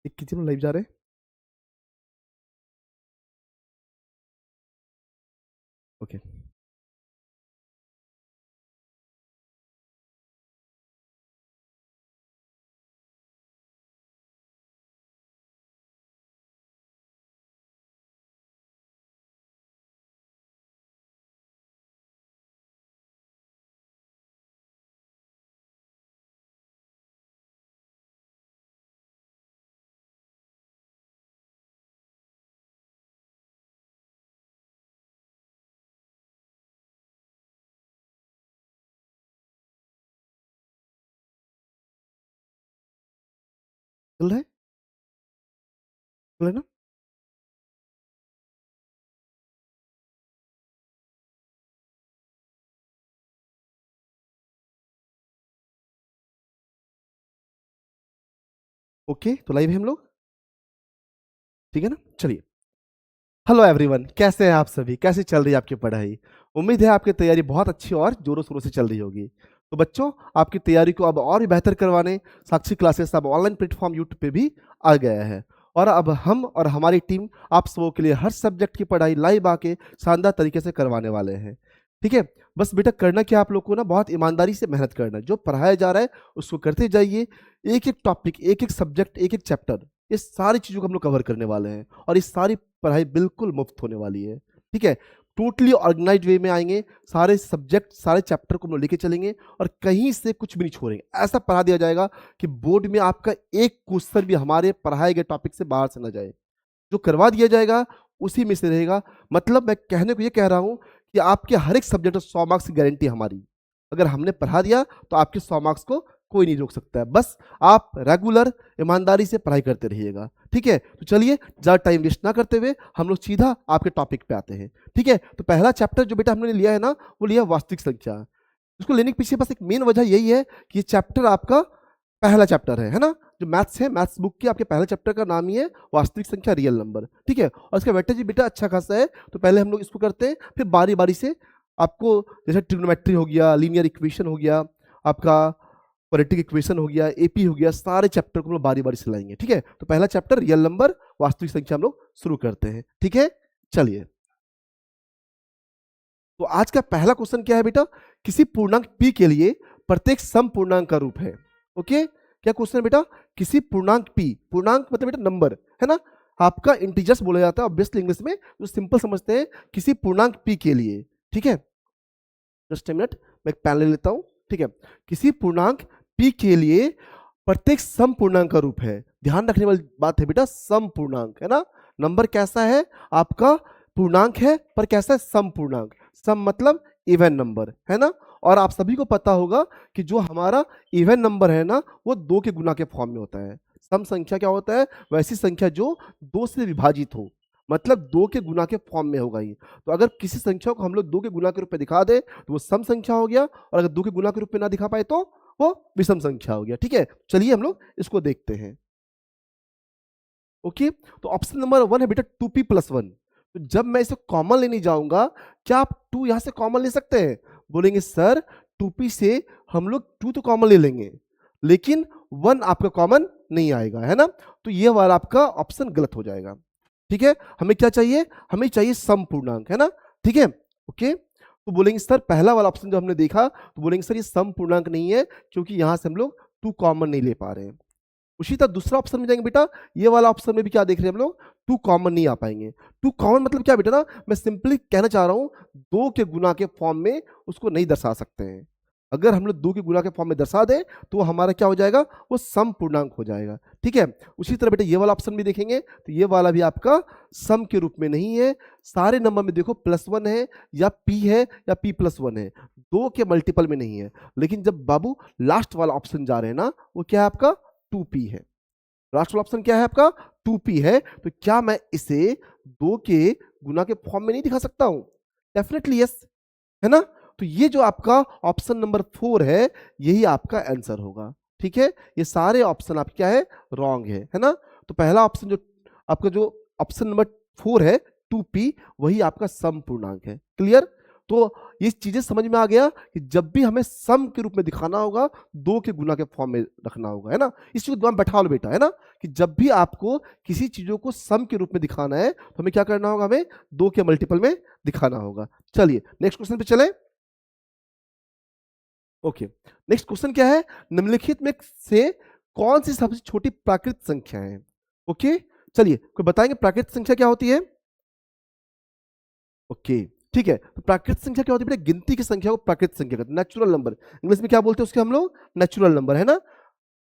एक कितने लाइव जा रहे हैं? ओके। चल रहा है? चल रहा है ना? ओके, तो लाइव है हम लोग, ठीक है ना? चलिए। हेलो एवरीवन, कैसे हैं आप सभी? कैसे चल रही है आपकी पढ़ाई? उम्मीद है आपकी तैयारी बहुत अच्छी और जोरों शोरों से चल रही होगी। तो बच्चों, आपकी तैयारी को अब और भी बेहतर करवाने साक्षी क्लासेस अब ऑनलाइन प्लेटफॉर्म यूट्यूब पे भी आ गया है। और अब हम और हमारी टीम आप सबों के लिए हर सब्जेक्ट की पढ़ाई लाइव आके शानदार तरीके से करवाने वाले हैं। ठीक है? बस बेटा करना क्या आप लोग को ना, बहुत ईमानदारी से मेहनत करना है। जो पढ़ाया जा रहा है उसको करते जाइए। एक एक टॉपिक, एक एक सब्जेक्ट, एक एक चैप्टर, ये सारी चीज़ों को हम लोग कवर करने वाले हैं और ये सारी पढ़ाई बिल्कुल मुफ्त होने वाली है। ठीक है? टोटली ऑर्गेनाइज्ड वे में आएंगे, सारे सब्जेक्ट, सारे चैप्टर को हम लोग लेके चलेंगे और कहीं से कुछ भी नहीं छोड़ेंगे। ऐसा पढ़ा दिया जाएगा कि बोर्ड में आपका एक क्वेश्चन भी हमारे पढ़ाए गए टॉपिक से बाहर से ना जाए। जो करवा दिया जाएगा उसी में से रहेगा। मतलब मैं कहने को ये कह रहा हूं कि आपके हर एक सब्जेक्ट में 100 मार्क्स की गारंटी हमारी। अगर हमने पढ़ा दिया तो आपके 100 मार्क्स को कोई नहीं रोक सकता है। बस आप रेगुलर ईमानदारी से पढ़ाई करते रहिएगा। ठीक है? तो चलिए, ज़्यादा टाइम वेस्ट ना करते हुए हम लोग सीधा आपके टॉपिक पे आते हैं। ठीक है? तो पहला चैप्टर जो बेटा हमने लिया है ना, वो लिया वास्तविक संख्या। उसको लेने के पीछे बस एक मेन वजह यही है कि ये चैप्टर आपका पहला चैप्टर है ना? जो मैथ्स है, मैथ्स बुक के आपके पहले चैप्टर का नाम ही है वास्तविक संख्या, रियल नंबर। ठीक है? और इसका वेटेज भी बेटा अच्छा खासा है। तो पहले हम लोग इसको करते हैं, फिर बारी बारी से आपको जैसे ट्रिग्नोमेट्री हो गया, लीनियर इक्वेशन हो गया, आपका क्वाड्रेटिक इक्वेशन हो गया, एपी हो गया, सारे चैप्टर को हम लोग बारी बारी से लाएंगे। ठीक है? तो पहला चैप्टर रियल नंबर, वास्तविक संख्या हम लोग शुरू करते हैं। ठीक है? चलिए, तो आज का पहला क्वेश्चन क्या है बेटा? किसी पूर्णांक p के लिए प्रत्येक सम पूर्णांक का रूप है। ओके? क्या क्वेश्चन है बेटा? किसी पूर्णांक p, पूर्णांक मतलब बेटा नंबर, है ना? आपका इंटीजर्स बोला जाता है ऑब्वियसली इंग्लिश में, जो सिंपल समझते हैं। किसी पूर्णांक p के लिए, ठीक है? जस्ट ए मिनट, मैं एक पेन ले लेता हूं। ठीक है? किसी पूर्णांक p के लिए प्रत्येक सम पूर्णांक का रूप है। ध्यान रखने वाली बात है बेटा, सम पूर्णांक, है ना? नंबर कैसा है आपका? पूर्णांक है, पर कैसा है? सम पूर्णांक। सम मतलब इवन नंबर, है ना? और आप सभी को पता होगा कि जो हमारा इवन नंबर है ना, वो 2 के गुना के फॉर्म में होता है। सम संख्या क्या होता है? वैसी संख्या जो 2 से विभाजित हो, मतलब 2 के गुना के फॉर्म में होगा ही। तो अगर किसी संख्या को हम लोग 2 के गुना के रूप में दिखा दे तो वो सम संख्या हो गया, और अगर 2 के गुना के रूप में ना दिखा पाए तो वो विषम संख्या हो गया। ठीक है? चलिए हम लोग इसको देखते हैं। ओके? तो ऑप्शन नंबर 1 है बेटा 2p+1। तो जब मैं इसे कॉमन लेने जाऊंगा, क्या आप 2 यहां से कॉमन ले सकते हैं? बोलेंगे सर 2p से हम लोग 2 तो कॉमन ले लेंगे, लेकिन 1 आपका कॉमन नहीं आएगा, है ना? तो ये वाला आपका ऑप्शन गलत हो जाएगा। ठीक है? हमें क्या चाहिए? हमें चाहिए सम पूर्णांक, है ना? ठीक है? ओके? तो बोलेंगे सर पहला वाला ऑप्शन जो हमने देखा, तो बोलेंगे सर ये सम पूर्णांक नहीं है, क्योंकि यहां से हम लोग 2 कॉमन नहीं ले पा रहे हैं। उसी तरह दूसरा ऑप्शन में जाएंगे बेटा, ये वाला ऑप्शन में भी क्या देख रहे हैं हम लोग? 2 कॉमन नहीं आ पाएंगे। 2 कॉमन मतलब क्या बेटा ना, मैं सिंपली कहना चाह रहा हूं 2 के गुना के फॉर्म में उसको नहीं दर्शा सकते हैं। अगर हम लोग 2 के गुना के फॉर्म में दर्शा दें तो हमारा क्या हो जाएगा? वो सम पूर्णांक हो जाएगा। ठीक है? उसी तरह बेटा ये वाला ऑप्शन भी देखेंगे तो ये वाला भी आपका सम के रूप में नहीं है। सारे नंबर में देखो +1 है या p है या p+1 है, 2 के मल्टीपल में नहीं है। लेकिन जब बाबू लास्ट वाला ऑप्शन जा रहे हैं ना, वो क्या है आपका? 2p है। लास्ट वाला ऑप्शन क्या है आपका? 2p है। तो क्या मैं इसे 2 के गुना के फॉर्म में नहीं दिखा सकता हूं? डेफिनेटली यस, है ना? तो ये जो आपका ऑप्शन नंबर 4 है, यही आपका आंसर होगा। ठीक है? ये सारे ऑप्शन आप क्या है? रॉन्ग है ना? तो पहला ऑप्शन जो आपका, जो ऑप्शन नंबर 4 है 2p, वही आपका सम पूर्णांक है। क्लियर? तो ये चीजें समझ में आ गया कि जब भी हमें सम के रूप में दिखाना होगा, 2 के गुना के फॉर्म में रखना होगा, है ना। इस चीज को दिमाग में बैठा लो बेटा, है ना, कि जब भी आपको किसी चीजों को सम के रूप में दिखाना है तो हमें क्या करना होगा, हमें 2 के मल्टीपल में दिखाना होगा। चलिए नेक्स्ट क्वेश्चन पे चले। ओके, नेक्स्ट क्वेश्चन क्या है, निम्नलिखित में से कौन सी सबसे छोटी प्राकृत संख्या है। ओके, चलिए कोई बताएंगे प्राकृत संख्या क्या होती है। ओके, ठीक है, तो प्राकृत संख्या क्या होती है बेटा, गिनती की संख्या को प्राकृत संख्या कहते हैं, नेचुरल नंबर। इंग्लिश में क्या बोलते हैं उसके हम लोग, नेचुरल नंबर, है ना।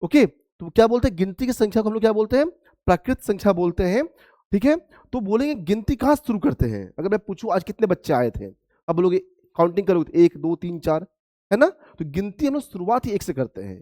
ओके, तो क्या बोलते हैं, गिनती की संख्या को हम लोग क्या बोलते हैं, प्राकृत संख्या बोलते हैं। ठीक है, तो बोलेंगे गिनती कहाँ शुरू करते हैं। अगर मैं पूछूं आज कितने बच्चे आए थे, अब बोलोगे काउंटिंग करोगे 1 2 3 4, है ना। तो गिनती हम लोग शुरुआत ही 1 से करते हैं।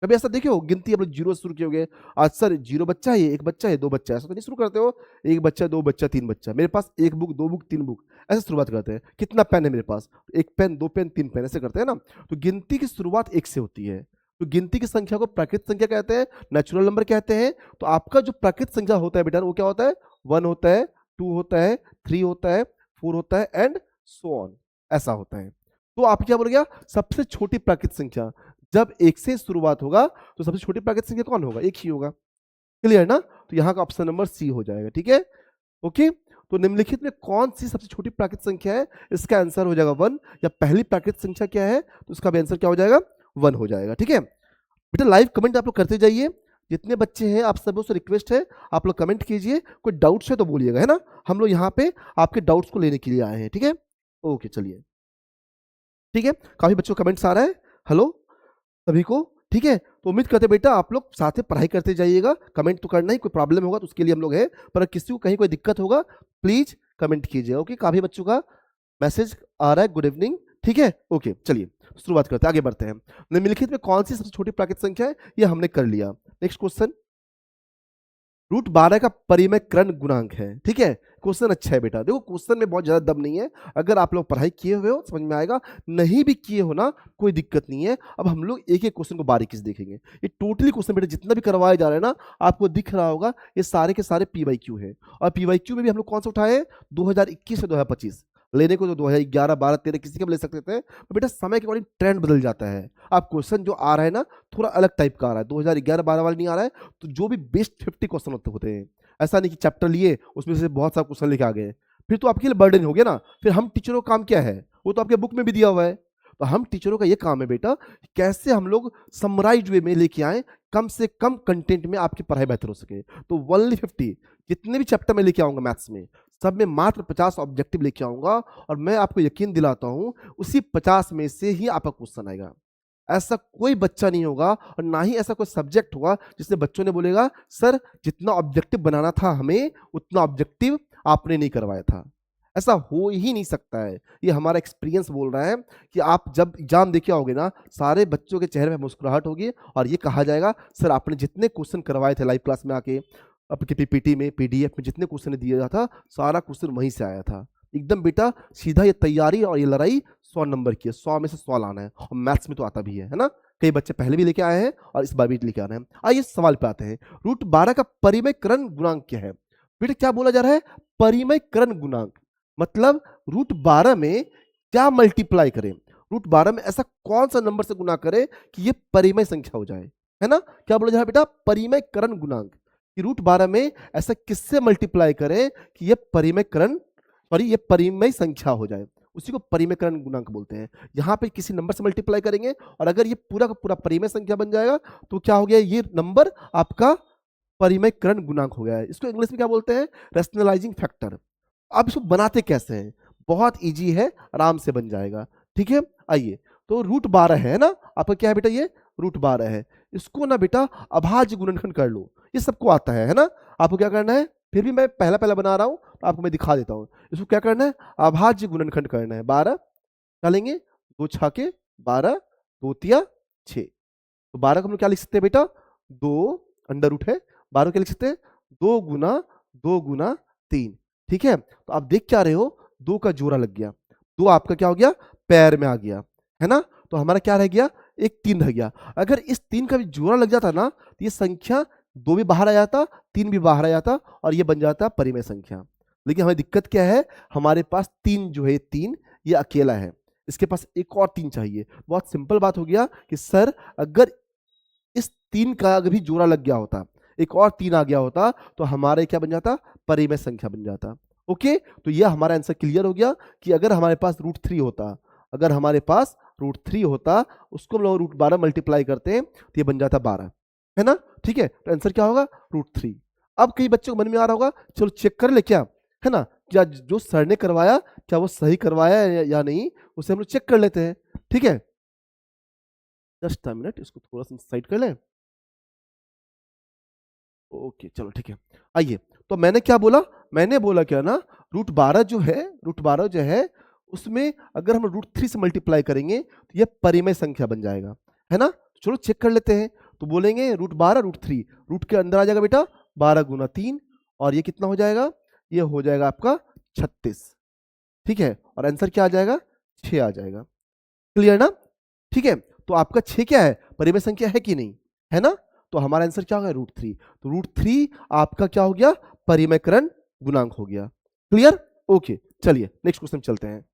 कभी ऐसा देखे हो गिनती हम लोग 0 से शुरू किए होगे, आज सर 0 बच्चा है, 1 बच्चा है, 2 बच्चा है, ऐसा तो नहीं शुरू करते हो। 1 बच्चा, 2 बच्चा, 3 बच्चा, मेरे पास 1 बुक, 2 बुक, 3 बुक, ऐसे शुरुआत करते हैं। कितना पेन है मेरे पास, 1 पेन, 2 पेन, 3 पेन, ऐसे करते हैं ना। तो गिनती की शुरुआत 1 से होती है। तो गिनती की संख्या को प्राकृत संख्या कहते हैं, नेचुरल नंबर कहते हैं। तो आपका जो प्राकृत संख्या होता है बेटा वो क्या होता है, 1 होता है, 2 होता है, 3 होता है, 4 होता है एंड सो ऑन, ऐसा होता है। तो आप क्या बोल गया, सबसे छोटी प्राकृत संख्या जब 1 से शुरुआत होगा तो सबसे छोटी प्राकृत संख्या कौन होगा, 1 ही होगा। क्लियर ना, तो यहाँ का ऑप्शन नंबर सी हो जाएगा। ठीक है, ओके, तो निम्नलिखित में कौन सी सबसे छोटी प्राकृत संख्या है, इसका आंसर हो जाएगा 1। या पहली प्राकृत संख्या क्या है, तो उसका भी आंसर क्या हो जाएगा, 1 हो जाएगा। ठीक है बेटा, लाइव कमेंट आप लोग करते जाइए, जितने बच्चे हैं आप सबों से रिक्वेस्ट है आप लोग कमेंट कीजिए, कोई डाउट्स है तो बोलिएगा, है ना। हम लोग यहाँ पे आपके डाउट्स को लेने के लिए आए हैं। ठीक है, ओके चलिए, ठीक है, काफी बच्चों का कमेंट्स आ रहा है, हेलो सभी को। ठीक है, तो उम्मीद करते बेटा आप लोग साथ में पढ़ाई करते जाइएगा, कमेंट तो करना ही, कोई प्रॉब्लम होगा तो उसके लिए हम लोग हैं, पर किसी को कहीं कोई दिक्कत होगा प्लीज कमेंट कीजिए। ओके, काफी बच्चों का मैसेज आ रहा है, गुड इवनिंग। ठीक है, ओके चलिए शुरुआत करते हैं, आगे बढ़ते हैं। निम्नलिखित में कौन सी सबसे छोटी प्राकृत संख्या है, ये हमने कर लिया। नेक्स्ट क्वेश्चन, √12 का परिमेय कर्ण गुणांक है। ठीक है, क्वेश्चन अच्छा है बेटा, देखो क्वेश्चन में बहुत ज्यादा दम नहीं है, अगर आप लोग पढ़ाई किए हुए हो समझ में आएगा, नहीं भी किए हो ना कोई दिक्कत नहीं है। अब हम लोग एक एक क्वेश्चन को बारीकी से देखेंगे। ये टोटली क्वेश्चन बेटा जितना भी करवाए जा रहे हैं ना, आपको दिख रहा होगा ये सारे के सारे PYQ है। और PYQ में भी हम लोग कौन सा उठाए हैं, 2021 से 2025 लेने को, तो 2011 12 13 किसी का भी ले सकते थे। तो बेटा समय के अकॉर्डिंग ट्रेंड बदल जाता है। आप क्वेश्चन जो आ रहा है ना थोड़ा अलग टाइप का आ रहा है, 2011 12 वाला नहीं आ रहा है। तो जो भी बेस्ट 50 क्वेश्चन होते हैं, ऐसा नहीं कि चैप्टर लिए उसमें से बहुत सारा क्वेश्चन लेके आ गए, फिर तो आपके लिए बर्डन हो गया ना। फिर हम टीचरों का काम क्या है, वो तो आपके बुक में भी दिया हुआ है। तो हम टीचरों का ये काम है बेटा, कैसे हम लोग समराइज वे में लेके आए, कम से कम कंटेंट में आपकी पढ़ाई बेहतर हो सके। तो ओनली 50 जितने भी चैप्टर में लेके आऊंगा मैथ्स में, सब में मात्र 50 ऑब्जेक्टिव लेके आऊंगा, और मैं आपको यकीन दिलाता हूं उसी 50 में से ही आपका क्वेश्चन आएगा। ऐसा कोई बच्चा नहीं होगा और ना ही ऐसा कोई सब्जेक्ट होगा जिसमें बच्चों ने बोलेगा सर जितना ऑब्जेक्टिव बनाना था हमें उतना ऑब्जेक्टिव आपने नहीं करवाया था। ऐसा हो ही नहीं सकता है, ये हमारा एक्सपीरियंस बोल रहा है कि आप जब एग्जाम देके आओगे ना, सारे बच्चों के चेहरे पे मुस्कुराहट होगी और ये कहा जाएगा सर आपने जितने क्वेश्चन करवाए थे लाइव क्लास में आके, आपके PPT में PDF में जितने क्वेश्चन दिया था, सारा क्वेश्चन वहीं से आया था। एकदम बेटा सीधा ये तैयारी और ये लड़ाई 100 नंबर की है, 100 में से 100 लाना है, और मैथ्स में तो आता भी है ना। कई बच्चे पहले भी लेके आए हैं और इस बार भी लेके आ रहे हैं। आइए सवाल पे आते हैं, √12 का परिमेय कर्ण गुणांक क्या है। बेटा क्या बोला जा रहा है, परिमेय कर्ण गुणांक मतलब √12 में क्या मल्टीप्लाई करें, √12 में ऐसा कौन सा नंबर से गुना करे कि ये परिमेय संख्या हो जाए, है ना। क्या बोला जा रहा है बेटा, परिमेय कर्ण गुणांक, कि √12 में ऐसा किससे मल्टीप्लाई करें कि ये परिमेय कर्ण, सॉरी ये परिमेय संख्या हो जाए, उसी को परिमेय कर्ण गुणांक बोलते हैं। यहाँ पे किसी नंबर से मल्टीप्लाई करेंगे और अगर ये पूरा का पूरा परिमेय संख्या बन जाएगा तो क्या हो गया, ये नंबर आपका परिमेय कर्ण गुणांक हो गया है। इसको इंग्लिश में क्या बोलते हैं, रैशनलाइजिंग फैक्टर। अब इसको बनाते कैसे हैं, बहुत इजी है, आराम से बन जाएगा। ठीक है, आइए तो √12 है ना आपका, क्या है बेटा, ये √12 है। इसको ना बेटा अभाज्य गुणनखंड कर लो, ये सबको आता है ना। आपको क्या करना है, फिर भी मैं पहला पहला बना रहा हूं तो आपको मैं दिखा देता हूं। इसको क्या करना है, अभाज्य गुणनखंड करना है। 12 डालेंगे, 2 छाके 12, 2 तिया 6। तो 12 को हम लोग क्या लिख सकते हैं बेटा, 2 अंडर रूट है, 12 क्या लिख सकते हैं, 2 गुना 2 गुना 3। ठीक है, तो आप देख क्या रहे हो, 2 का जोड़ा लग गया, 2 आपका क्या हो गया, पैर में आ गया, है ना। तो हमारा क्या रह गया, एक 3 रह गया। अगर इस 3 का भी जोड़ा लग जाता ना तो ये संख्या 2 भी बाहर आ जाता, 3 भी बाहर आ जाता और ये बन जाता परिमेय संख्या। लेकिन हमें दिक्कत क्या है, हमारे पास 3 जो है 3 ये अकेला है, इसके पास एक और 3 चाहिए। बहुत सिंपल बात हो गया कि सर अगर इस 3 का अगर भी जोड़ा लग गया होता, एक और 3 आ गया होता, तो हमारा क्या बन जाता? परिमेय संख्या बन जाता। ओके, तो ये हमारा आंसर क्लियर हो गया कि अगर हमारे पास √3 होता, अगर हमारे पास √3 होता, उसको हम लोग √12 मल्टीप्लाई करते हैं तो ये बन जाता 12, है ना? ठीक है, तो आंसर क्या होगा? √3। अब कई बच्चों को मन में आ रहा होगा, चलो चेक कर ले क्या, है ना? क्या जो सर ने करवाया क्या वो सही करवाया है या नहीं, उसे हम लोग चेक कर लेते हैं। ठीक है, जस्ट अ मिनट, इसको थोड़ा सा साइड कर लें। ओके, चलो ठीक है। आइए, तो मैंने क्या बोला? मैंने बोला क्या ना, √12 जो है, √12 जो है, उसमें अगर हम √3 से मल्टीप्लाई करेंगे तो ये परिमेय संख्या बन जाएगा, है ना? चलो चेक कर लेते हैं। तो बोलेंगे √12 √3, रूट के अंदर आ जाएगा बेटा 12 गुना 3, और ये कितना हो जाएगा? ये हो जाएगा आपका 36। ठीक है, और आंसर क्या आ जाएगा? 6 आ जाएगा। क्लियर ना? ठीक है, तो आपका 6 क्या है? परिमेय संख्या है कि नहीं? है ना? तो हमारा आंसर क्या होगा? √3। तो √3 आपका क्या हो गया? परिमेयकरण गुणांक हो गया। क्लियर? ओके, चलिए नेक्स्ट क्वेश्चन चलते हैं।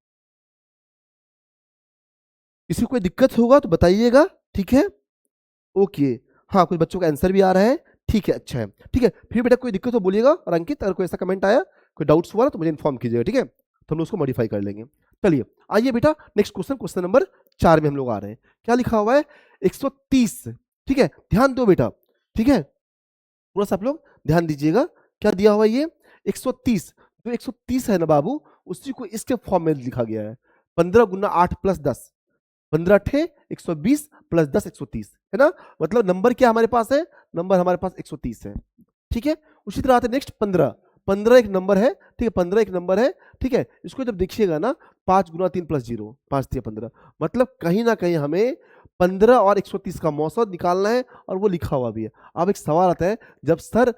किसी को कोई दिक्कत होगा तो बताइएगा, ठीक है? ओके, हाँ, कुछ बच्चों का आंसर भी आ रहा है, ठीक है, अच्छा है। ठीक है, फिर बेटा कोई दिक्कत हो बोलिएगा, और अंकित अगर कोई ऐसा कमेंट आया, कोई डाउट्स हुआ तो मुझे इन्फॉर्म कीजिएगा, ठीक है? तो हम लोग उसको मॉडिफाई कर लेंगे। चलिए, आइए बेटा नेक्स्ट क्वेश्चन, क्वेश्चन नंबर 4 में हम लोग आ रहे हैं। क्या लिखा हुआ है? 130, ठीक है? ध्यान दो बेटा, ठीक है? थोड़ा सा आप लोग ध्यान दीजिएगा, क्या दिया हुआ है ये? 130, जो 130 है ना बाबू, उसी को इसके फॉर्म में लिखा गया है। 15 गुना 8 प्लस 10, 15 अठे 120 प्लस 10 130, है ना? मतलब नंबर क्या हमारे पास है? नंबर हमारे पास 130 है, ठीक है? उसी तरह आते नेक्स्ट 15, 15 एक नंबर है, ठीक है? 15 एक नंबर है, ठीक है? इसको जब देखिएगा ना, 5 गुना 3 प्लस 0, 5 3 15, मतलब कहीं ना कहीं हमें 15 और 130 का मौसम निकालना है, और वो लिखा हुआ भी है। अब एक सवाल आता है, जब सर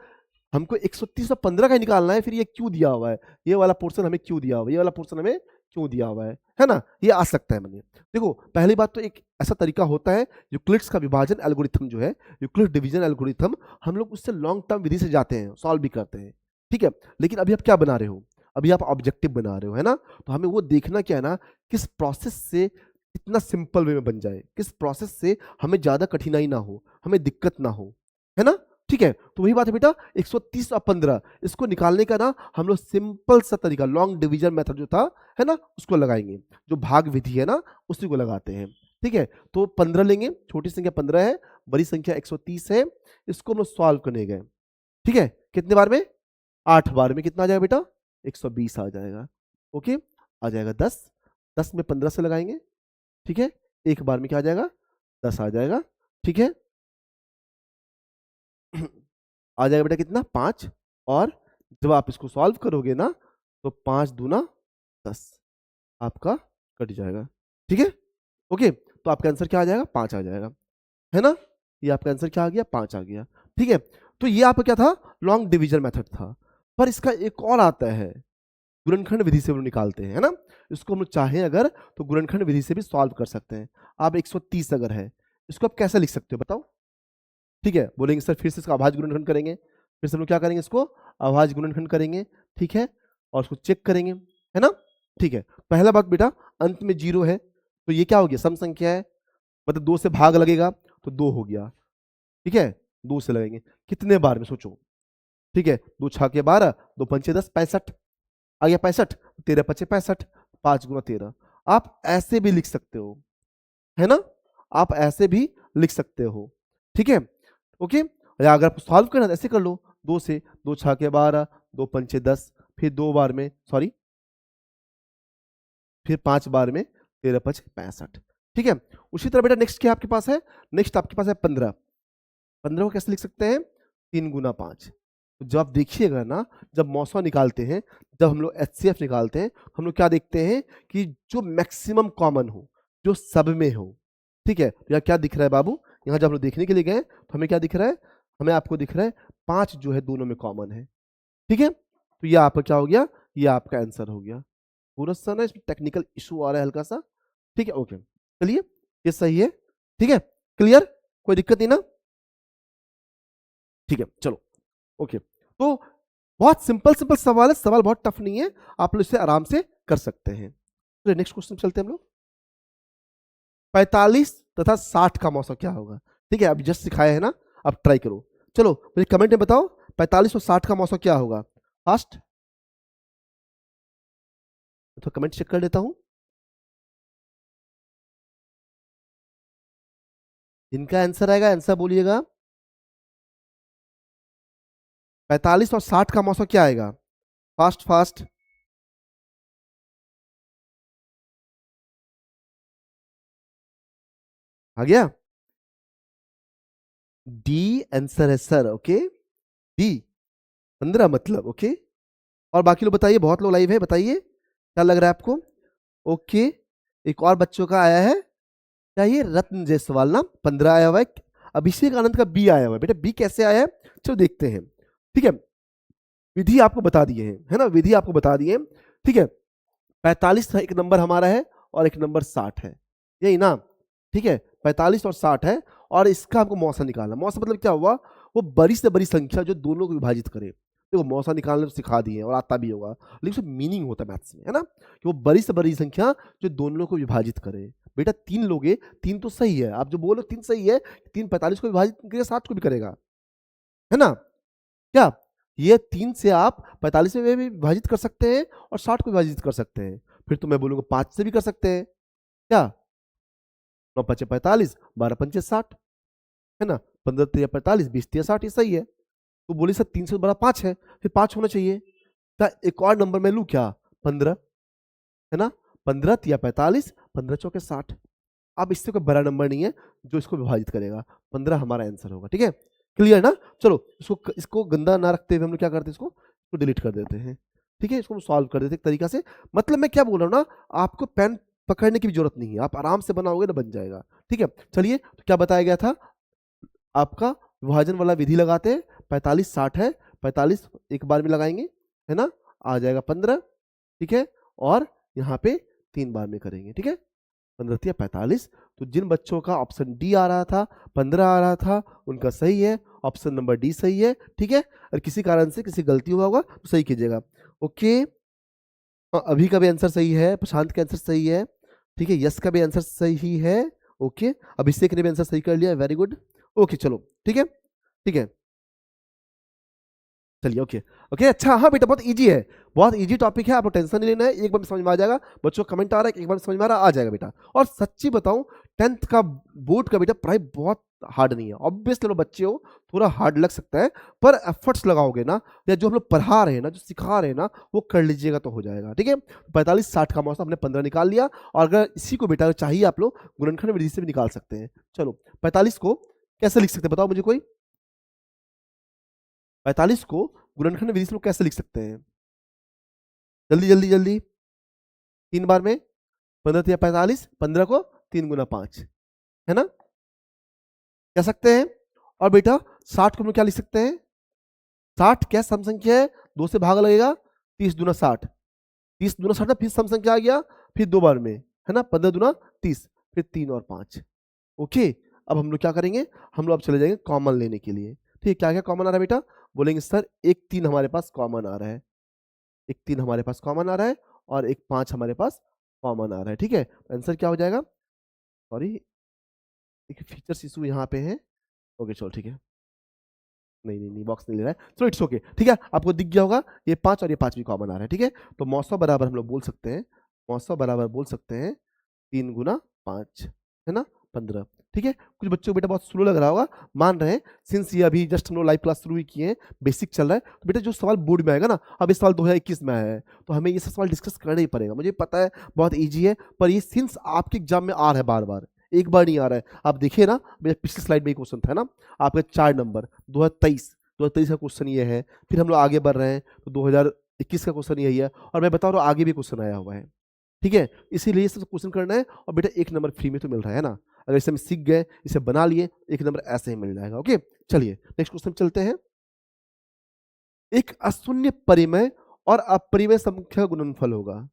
हमको 130 और 15 का निकालना है, फिर ये क्यों दिया हुआ है? ये वाला पोर्शन हमें क्यों दिया हुआ है? ये वाला पोर्शन हमें क्यों दिया हुआ है ना? ये आ सकता है। मैंने देखो, पहली बात तो एक ऐसा तरीका होता है, यूक्लिड्स का विभाजन एल्गोरिथम जो है, यूक्लिड डिवीजन एल्गोरिथम, हम लोग उससे लॉन्ग टर्म विधि से जाते हैं, सॉल्व भी करते हैं, ठीक है? लेकिन अभी आप क्या बना रहे हो? अभी आप ऑब्जेक्टिव बना रहे हो, है ना? तो हमें वो देखना क्या है ना, किस प्रोसेस से इतना सिंपल वे में बन जाए, किस प्रोसेस से हमें ज्यादा कठिनाई ना हो, हमें दिक्कत ना हो, है ना? ठीक है, तो वही बात है बेटा, 130 और 15 इसको निकालने का ना हम लोग सिंपल सा तरीका, लॉन्ग डिवीजन मेथड जो था, है ना, उसको लगाएंगे। जो भाग विधि है ना, उसी को लगाते हैं, ठीक है? तो 15 लेंगे, छोटी संख्या 15 है, बड़ी संख्या 130 है, इसको हम लोग सॉल्व करने गए, ठीक है? कितने बार में? 8 बार में। कितना आ जाएगा बेटा? 120 आ जाएगा। ओके, आ जाएगा 10, 10 में 15 से लगाएंगे, ठीक है? एक बार में क्या आ जाएगा? 10 आ जाएगा, ठीक है? आ जाएगा बेटा कितना? 5, और जब आप इसको सॉल्व करोगे ना, तो 5 दूना 10 आपका कट जाएगा, ठीक है? ओके, तो आपका आंसर क्या आ जाएगा? 5 आ जाएगा, है ना? ये आपका आंसर क्या आ गया? 5 आ गया, ठीक है? तो ये आपका क्या था? लॉन्ग डिवीजन मेथड था। पर इसका एक और आता है, गुणनखंड विधि से वो निकालते हैं, है ना? इसको हम लोग चाहें अगर तो गुणनखंड विधि से भी सॉल्व कर सकते हैं। आप 130 अगर है, इसको आप कैसे लिख सकते हो बताओ? ठीक है, बोलेंगे सर फिर से इसका अभाज्य गुणनखंड करेंगे, फिर से हम लोग क्या करेंगे? इसको अभाज्य गुणनखंड करेंगे, ठीक है? और उसको चेक करेंगे, है ना? ठीक है, पहला बात बेटा, अंत में 0 है, तो ये क्या हो गया? सम संख्या है, मतलब 2 से भाग लगेगा तो 2 हो गया, ठीक है? 2 से लगेंगे, कितने बार में सोचो, ठीक है? 2 छाके 12, 2 पंचे 10, 65 आ गया, 65, 13 पचे 65, 5 गुना 13। आप ऐसे भी लिख सकते हो, है ना? आप ऐसे भी लिख सकते हो, ठीक है? ओके, या अगर आप सॉल्व करना ऐसे कर लो, 2 से, 2 छाके 12, 2 पंचे 10, फिर 2 बार में, सॉरी, फिर 5 बार में 13 पच 65, ठीक है? उसी तरह बेटा नेक्स्ट क्या आपके पास है? नेक्स्ट आपके पास है 15, 15 को कैसे लिख सकते हैं? 3 गुना 5। तो जब आप देखिएगा ना, जब मौसा निकालते हैं, जब हम लोग एचसीएफ निकालते हैं, हम लोग क्या देखते हैं कि जो मैक्सिमम कॉमन हो, जो सब में हो, ठीक है? तो यहाँ क्या दिख रहा है बाबू? यहाँ जब हम लोग देखने के लिए गए तो हमें क्या दिख रहा है? हमें आपको दिख रहा है 5 जो है दोनों में कॉमन है, ठीक है? तो ये आपका क्या हो गया? ये आपका आंसर हो गया। पूरा सा ना इसमें टेक्निकल इशू आ रहा है हल्का सा, ठीक है? ओके, चलिए ये सही है, ठीक है? क्लियर, कोई दिक्कत नहीं ना? ठीक है, चलो ओके। तो बहुत सिंपल सिंपल सवाल है, सवाल बहुत टफ नहीं है, आप लोग इसे आराम से कर सकते हैं। तो नेक्स्ट क्वेश्चन चलते हैं हम लोग। 45 तथा 60 का मौसा क्या होगा? ठीक है, अभी जस्ट सिखाया है ना, अब ट्राई करो। चलो मुझे कमेंट में बताओ 45 और 60 का मौसा क्या होगा? फास्ट, तो कमेंट चेक कर लेता हूं। इनका आंसर आएगा, आंसर बोलिएगा। 45 और 60 का मौसा क्या आएगा? Fast fast. आ गया? डी आंसर है सर। ओके, डी 15 मतलब। ओके, और बाकी लोग बताइए, बहुत लोग लाइव है, बताइए क्या लग रहा है आपको? ओके, एक और बच्चों का आया है, क्या ये रत्न जायसवाल ना, 15 आया हुआ है। अभिषेक आनंद का बी आया हुआ है। बेटा बी कैसे आया है, चलो देखते हैं। ठीक है, विधि आपको बता दिए हैं, है ना, विधि आपको बता दिए। ठीक है, 45 एक नंबर हमारा है और एक नंबर 60 है, यही ना? ठीक है, 45 और 60 है, और इसका हमको मौसा निकालना। मौसा मतलब क्या हुआ? वो बड़ी से बड़ी संख्या जो दोनों को विभाजित करे। देखो मौसा निकालने तो सिखा दिए और आता भी होगा, लेकिन उसमें मीनिंग होता है मैथ्स में, है ना, कि वो बड़ी से बड़ी संख्या जो दोनों को विभाजित करे। बेटा 3 लोगे, 3 तो सही है, आप जो बोलो 3 सही है, 3 45 को विभाजित करेगा, 60 को भी करेगा, है ना? क्या ये 3 से आप 45 में भी विभाजित कर सकते हैं और 60 को विभाजित कर सकते हैं? फिर तो मैं बोलूंगा 5 से भी कर सकते हैं। क्या? 9 5 45, 12 5 60, है ना? 15 3 45, 20 3 60, ये सही है। तो बोले सर 3 से बड़ा 5 है, फिर 5 होना चाहिए। क्या एक और नंबर मैं लूँ क्या? 15, है ना? 15 3 45, 15 चौके 60। अब इससे कोई बड़ा नंबर नहीं है जो इसको विभाजित करेगा। 15 हमारा आंसर होगा। ठीक है, क्लियर ना? चलो इसको गंदा ना रखते हुए हम लोग क्या करते हैं, इसको डिलीट कर देते हैं। ठीक है, इसको हम सॉल्व कर देते हैं एक तरीका से। मतलब मैं क्या बोल रहा हूँ ना, आपको पेन पकड़ने की भी जरूरत नहीं है, आप आराम से बनाओगे ना, बन जाएगा। ठीक है, चलिए, तो क्या बताया गया था आपका? विभाजन वाला विधि लगाते हैं। 45 60 है, 45 एक बार में लगाएंगे, है ना, आ जाएगा 15। ठीक है, और यहाँ पे 3 बार में करेंगे। ठीक है, 15 या 45। तो जिन बच्चों का ऑप्शन डी आ रहा था, 15 आ रहा था, उनका सही है, ऑप्शन नंबर डी सही है। ठीक है, और किसी कारण से किसी गलती हुआ होगा तो सही कीजिएगा। ओके, अभी का भी आंसर सही है, प्रशांत का आंसर सही है। ठीक है, यश का भी आंसर सही है। ओके, अभिषेक ने भी आंसर सही कर लिया, वेरी गुड। ओके चलो, ठीक है, ठीक है, चलिए। ओके ओके, अच्छा, हाँ बेटा बहुत इजी है, बहुत इजी टॉपिक है, आपको टेंशन नहीं लेना है, एक बार में समझ में आ जाएगा। बच्चों का कमेंट आ रहा है, एक बार में समझ में आ रहा आ जाएगा बेटा। और सच्ची बताऊं, 10th का बोर्ड का बेटा पढ़ाई बहुत हार्ड नहीं है। ऑब्वियसली लोग बच्चे हो, थोड़ा हार्ड लग सकता है, पर एफर्ट्स लगाओगे ना, या जो हम लोग पढ़ा रहे हैं ना, जो सिखा रहे हैं ना, वो कर लीजिएगा तो हो जाएगा। ठीक है, 45 60 का मौसम हमने 15 निकाल लिया, और अगर इसी को बेटा चाहिए आप लोग गुणनखंड विधि से भी निकाल सकते हैं। चलो 45 को कैसे लिख सकते हैं, बताओ मुझे कोई? 45 को गुणनखंड विधि से लोग कैसे लिख सकते हैं? जल्दी जल्दी जल्दी, 3 बार में। 15 3 45, 15 को 3 गुना 5, है ना, कह सकते हैं। और बेटा 60 को हम लोग क्या लिख सकते हैं? 60 क्या सम संख्या है, 2 से भाग लगेगा, 30 दूना 60, 30 दूना 60 फिर सम संख्या आ गया, फिर 2 बार में, है ना, 15 दूना 30, फिर 3 और 5। ओके, अब हम लोग क्या करेंगे, हम लोग अब चले जाएंगे कॉमन लेने के लिए। ठीक है, क्या क्या कॉमन आ रहा है बेटा? बोलेंगे सर एक 3 हमारे पास कॉमन आ रहा है, एक 3 हमारे पास कॉमन आ रहा है, और एक 5 हमारे पास कॉमन आ रहा है। ठीक है, आंसर क्या हो जाएगा? सॉरी, एक फीचर्स इशू यहाँ पे है। ओके चलो ठीक है, नहीं नहीं नहीं, बॉक्स नहीं ले रहा है, चलो इट्स ओके। ठीक है, आपको दिख गया होगा ये 5 और ये 5 भी कॉमन आ रहा है। ठीक है, तो मौसा बराबर हम लोग बोल सकते हैं, मौसा बराबर बोल सकते हैं 3 गुना 5, है ना, 15। ठीक है, कुछ बच्चों को बेटा बहुत स्लो लग रहा होगा, मान रहे हैं, सिंस ये अभी जस्ट हम लोग लाइव क्लास शुरू ही किए हैं, बेसिक चल रहा है, तो बेटा जो सवाल बोर्ड में आएगा ना, अब इस साल 2021 में आया है, तो हमें ये सब सवाल डिस्कस करना ही पड़ेगा। मुझे पता है बहुत ईजी है, पर ये सिंस आपके एग्जाम में आ रहा है, बार बार, एक बार नहीं आ रहा है। आप देखिए ना, मेरे पिछली स्लाइड में एक क्वेश्चन था ना, आपका 4 नंबर 2023 का क्वेश्चन ये है, फिर हम लोग आगे बढ़ रहे हैं तो 2021 का क्वेश्चन यही है, और मैं बता रहा हूँ आगे भी क्वेश्चन आया हुआ है। ठीक है, इसीलिए सब क्वेश्चन करना है, और बेटा 1 नंबर फ्री में तो मिल रहा है ना, अगर इसे हम सीख गए, इसे बना लिए, 1 नंबर ऐसे ही मिल जाएगा। ओके, चलिए नेक्स्ट क्वेश्चन चलते हैं। एक अशून्य परिमेय और अपरिमेय संख्या का गुणनफल होगा।